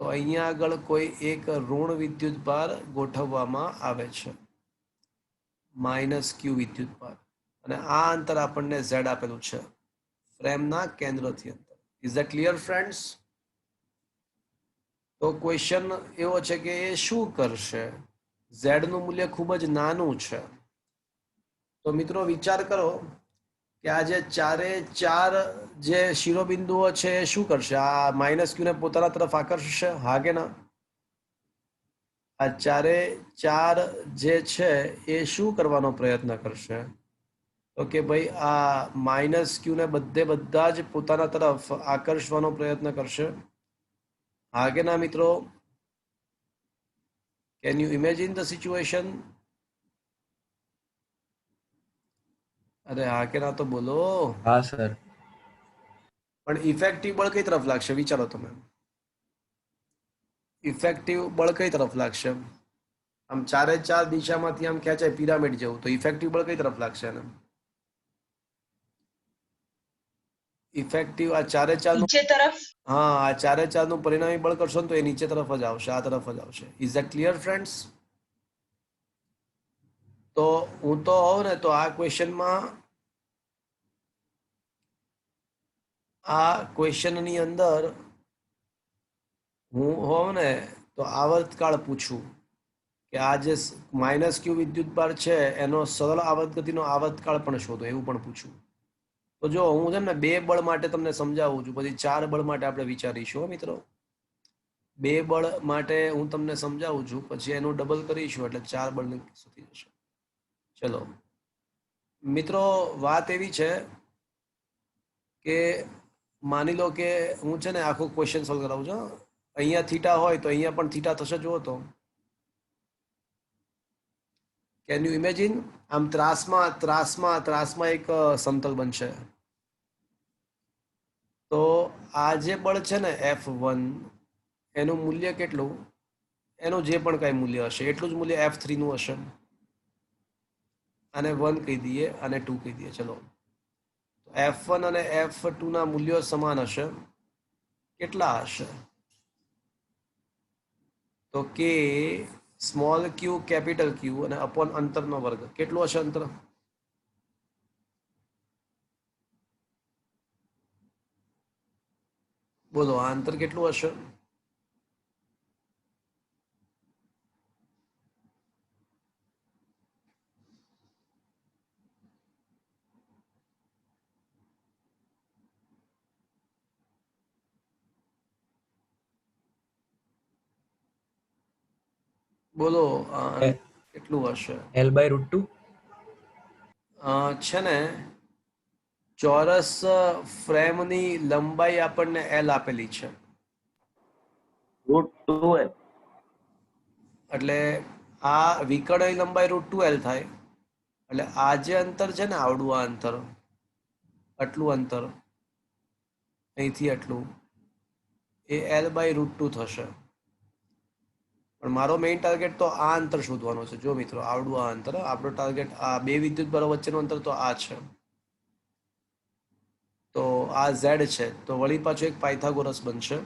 તો અહીંયા આગળ કોઈ એક ઋણ વિદ્યુતભાર ગોઠવવામાં આવે છે, -Q વિદ્યુતભાર, અને આ અંતર આપણને Z આપેલું છે ફ્રેમના કેન્દ્રથી અંતર. Is that clear friends? તો ક્વેશ્ચન એવો છે કે એ શું કરશે? Z નું મૂલ્ય ખૂબ જ નાનું છે. તો મિત્રો વિચાર કરો કે આ જે ચાર જે શિરોબિંદુઓ છે એ શું કરશે? આ -Q ને પોતાના તરફ આકર્ષશે, હા કે ના? આ ચાર જે છે એ શું કરવાનો પ્રયત્ન કરશે? તો કે ભાઈ આ માઇનસ ક્યુ ને બધા જ પોતાના તરફ આકર્ષવાનો પ્રયત્ન કરશે. હા કે ના મિત્રો? Can you imagine the situation? અરે હા કે ના તો બોલો. હા સર. પણ ઇફેક્ટિવ બળ કઈ તરફ લાગશે વિચારો તમે. ઇફેક્ટિવ બળ કઈ તરફ લાગશે? આમ ચારે ચાર દિશામાંથી આમ ખેંચાય પિરામિડ જેવું, તો ઇફેક્ટિવ બળ કઈ તરફ લાગશે એને? ઇફેક્ટિવ આ ચારે ચાર નીચે તરફ. હા, આ ચારે ચાર નું પરિણામી બળ કરશો ને તો એ નીચે તરફ જ આવશે, આ તરફ જ આવશે. Is that clear friends? તો હું તો હોઉં ને તો આ ક્વેશ્ચનની અંદર હું હોઉં ને તો આવર્તકાળ પૂછું કે આ જે માઇનસ ક્યુ વિદ્યુતભાર છે એનો સરળ આવર્ત ગતિનો આવર્તકાળ પણ શોધો, એવું પણ પૂછું. તો જો હું છે ને 2 બળ માટે તમને સમજાવું છું, પછી 4 બળ માટે આપણે વિચારીશું મિત્રો. 2 બળ માટે હું તમને સમજાવું છું, પછી એનું ડબલ કરીશું એટલે 4 બળની થઈ જશે. ચલો મિત્રો, વાત એવી છે કે માની લો કે હું છે ને આખો ક્વેશ્ચન સોલ્વ કરાવું છું. અહીંયા થીટા હોય તો અહીંયા પણ થીટા થશે. જુઓ તો, કેન યુ ઇમેજિન? આમ ત્રાસમાં એક સમતલ બનશે. તો આ જે બળ છે ને F1 એનું મૂલ્ય કેટલું? એનું જે પણ કઈ મૂલ્ય હશે એટલું જ મૂલ્ય F3 નું હશે. આને 1 કહી દઈએ અને 2 કહી દઈએ. ચલો, F1 અને F2 ના મૂલ્યો સમાન હશે. કેટલા હશે? તો કે સ્મોલ ક્યુ કેપિટલ ક્યુ અને અપોન અંતરનો વર્ગ. કેટલું હશે અંતર? બોલો, આ અંતર કેટલું હશે? બોલો, કેટલું હશે? L/√2. છે ને ચોરસ ફ્રેમની લંબાઈ આપણને L આપેલી છે. √2L. એટલે આ વિકર્ણની લંબાઈ √2L થાય. એટલે આ જે અંતર છે ને, આવડું આ અંતર, આટલું અંતર અહીંથી આટલું, એ L/√2 થશે. પણ મારો મેઇન ટાર્ગેટ તો આ અંતર શોધવાનો છે. જો મિત્રો, આવડું આ અંતર, આપણો ટાર્ગેટ આ 2 વિદ્યુતભારો વચ્ચેનું અંતર તો આ છે. તો આ Z છે, તો વળી પાછું એક પાયથાગોરસ બનશે.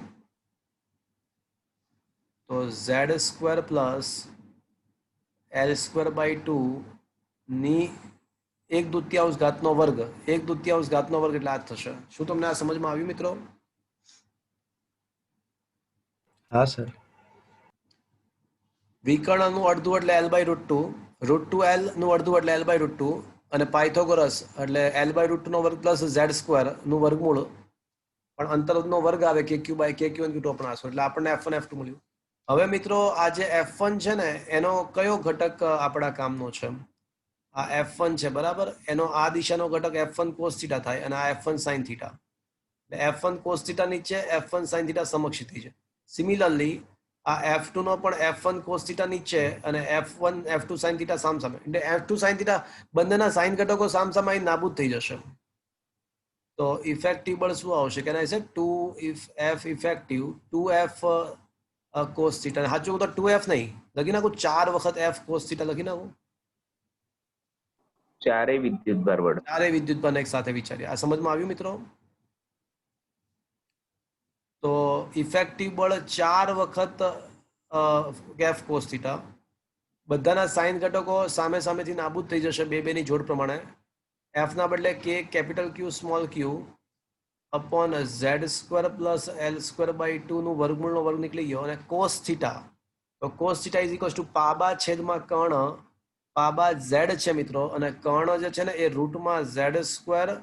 તો Z² પ્લસ L²/2 ની 1/2 ઘાતનો વર્ગ. 1/2 ઘાતનો વર્ગ એટલે આ જ થશે. શું તમને આ સમજમાં આવ્યું મિત્રો? હા સર. વિકર્ણનું અડધું એટલે L/√2, √2L નું અડધું એટલે L/√2, અને પાયથાગોરસ એટલે L/√2 નો વર્ગ પ્લસ Z² નું વર્ગમૂળ, પણ અંતરનો વર્ગ આવે KQ/KQ પણ આસો, એટલે આપણને F1 F2 મળ્યું. હવે મિત્રો, આ જે F1 છે ને એનો કયો ઘટક આપણા કામનો છે? આ F1 છે બરાબર, એનો આ દિશાનો ઘટક F1 cos θ થાય અને આ F1 sin θ. એટલે F1 cos θ નીચે, F1 sin θ સમક્ષિતિ છે. સિમિલરલી આ F2 નો પણ F1 cos θ નીચે અને F1 F2 sin θ સામસામે. એટલે F2 sin θ બંનેના સાઇન ઘટકો સામસામે અહીં નાબૂદ થઈ જશે. તો ઇફેક્ટિવ બળ શું આવશે? કેન આઈ સે 2F ઇફેક્ટિવ 2F cos θ. સાચું તો 2F નહીં લખી નાખું, 4 વખત F cos θ લખી નાખું. ચારેય વિદ્યુતભાર વડે. ચારે વિદ્યુતભારને એક સાથે વિચારીએ. આ સમજમાં આવ્યું મિત્રો? તો ઇફેક્ટિવ બળ 4 વખત F cos θ, બધાના સાઇન ઘટકો સામે સામેથી નાબૂદ થઈ જશે બે ની જોડ પ્રમાણે. F ના બદલે K capital Q small Q upon Z² plus L²/2 નું વર્ગમૂળનો વર્ગ નીકળી ગયો. અને cos θ, તો cos θ ઇઝ ઇક્વલ્સ ટુ પાબા છેદમાં કર્ણ. પાબા Z છે મિત્રો, અને કર્ણ જે છે ને એ રૂટમાં Z²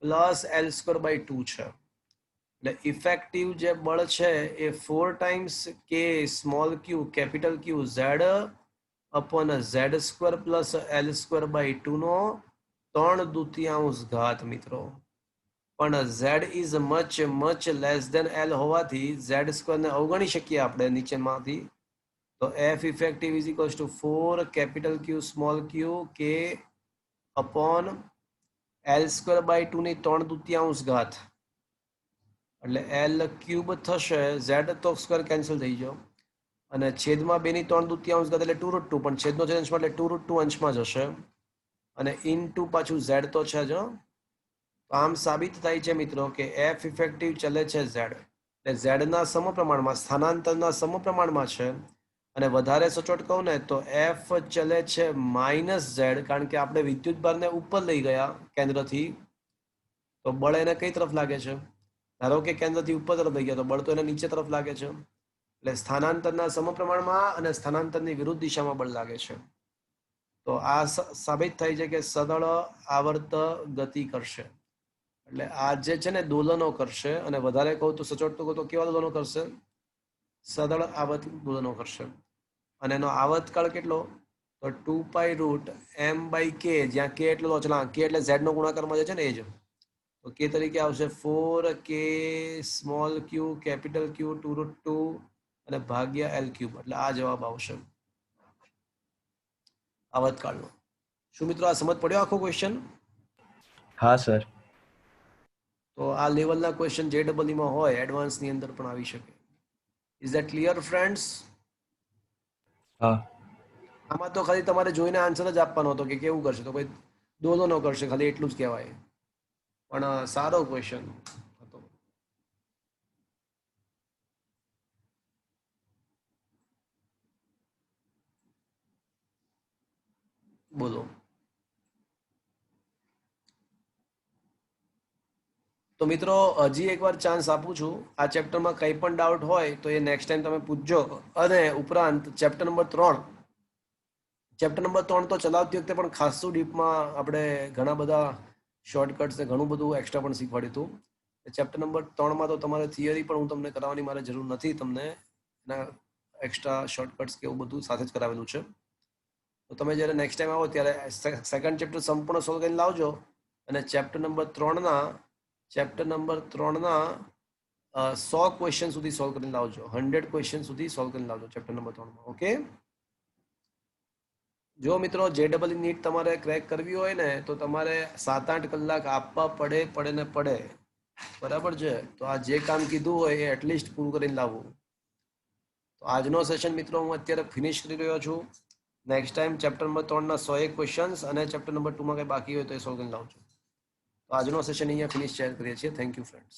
પ્લસ L²/2 છે. એટલે ઇફેક્ટિવ જે બળ છે એ 4 times K small Q capital Q Z upon Z² plus L²/2 નો 3/2 ઘાત મિત્રો. પણ z is much less than l હોવાથી z² ને અવગણી શકીએ આપણે નીચેમાંથી. તો f effective is equals two 4 capital Q small q k upon l²/2 ની 3/2 ઘાત. એટલે l ક્યુબ થશે, z તો સ્ક્વેર કેન્સલ થઈ ગયો અને છેદમાં 2 ની 3/2 ઘાત એટલે 2√2, પણ છેદનો છેદ અંશમાં એટલે 2√2 અંશમાં જશે અને ઇનટુ પાછું z તો છે જ. તો આમ સાબિત થાય છે મિત્રો કે f ઇફેક્ટિવ ચલે છે z, એટલે z ના સમપ્રમાણમાં, સ્થાનાંતરના સમપ્રમાણમાં છે. અને વધારે સચોટ કહું ને તો f ચલે છે -z, કારણ કે આપણે વિદ્યુત ભારને ઉપર લઈ ગયા કેન્દ્રથી, તો બળ એને કઈ તરફ લાગે છે? ધારો કે કેન્દ્રથી ઉપર તરફ લઈ ગયા તો બળ તો એને નીચે તરફ લાગે છે. એટલે સ્થાનાંતરના સમપ્રમાણમાં અને સ્થાનાંતરની વિરુદ્ધ દિશામાં બળ લાગે છે. તો આ સાબિત થાય છે કે સદળ આવર્ત ગતિ કરશે. એટલે આ જે છે ને દોલનો કરશે, અને વધારે કહું તો સચોટ તો કહું તો કેવા દોલનો કરશે? સદળ આવર્ત દોલનો કરશે. અને એનો આવર્તકાળ કેટલો? તો 2π√m/k, જ્યાં k એટલો અચળાંક, k એટલે z નો ગુણાકારમાં જે છે ને એ જ. તો k તરીકે આવશે 4k small q capital Q 2√2 અને ભાગ્યા l³. એટલે આ જવાબ આવશે આવર્તકાળનો. શું મિત્રો આ સમજ પડ્યો આખો ક્વેશ્ચન? હા સર. તો આ લેવલના ક્વેશ્ચન JEE માં હોય, એડવાન્સની અંદર પણ આવી શકે. Is that clear friends? હા. આમાં તો ખાલી તમારે જોઈને આન્સર જ આપવાનો હતો કે કેવું કરશે, તો કોઈ દોલનો કરશે, ખાલી એટલું જ કહેવાય. પણ સારો ક્વેશ્ચન હતો. બોલો. તો મિત્રો હજી એકવાર ચાન્સ આપું છું. આ ચેપ્ટરમાં કંઈ પણ ડાઉટ હોય તો એ નેક્સ્ટ ટાઈમ તમે પૂછજો. અને ઉપરાંત ચેપ્ટર નંબર 3 તો ચલાવતી વખતે પણ ખાસું ડીપમાં આપણે ઘણા બધા શોર્ટકટ્સ ને ઘણું બધું એક્સ્ટ્રા પણ શીખવાડ્યું હતું. ચેપ્ટર નંબર 3માં તો તમારે થિયરી પણ હું તમને કરાવવાની મારે જરૂર નથી, તમને એના એક્સ્ટ્રા શોર્ટકટ્સ કે એવું બધું સાથે જ કરાવેલું છે. તો તમે જ્યારે નેક્સ્ટ ટાઈમ આવો ત્યારે સેકન્ડ ચેપ્ટર સંપૂર્ણ સોલ્વ કરીને લાવજો. અને ચેપ્ટર નંબર 3ના 100 ક્વેશ્ચન સુધી સોલ્વ કરીને લાવજો. 100 ક્વેશ્ચન સુધી સોલ્વ કરીને લાવજો ચેપ્ટર નંબર 3માં. ઓકે. જો મિત્રો JEE નીટ તમારે ક્રેક કરવી હોય ને તો તમારે 7-8 કલાક આપવા પડે. બરાબર છે? તો આ જે કામ કીધું હોય એ એટલીસ્ટ પૂરું કરીને લાવવું. તો આજનો સેશન મિત્રો હું અત્યારે ફિનિશ કરી રહ્યો છું. નેક્સ્ટ ટાઈમ ચેપ્ટર નંબર 3ના 101 ક્વેશ્ચન્સ અને ચેપ્ટર નંબર 2માં કંઈ બાકી હોય તો એ સોલ્વ કરીને લાવજો. તો આજનો સેશન અહીંયા ફિનિશ શેર કરીએ છીએ. Thank you friends.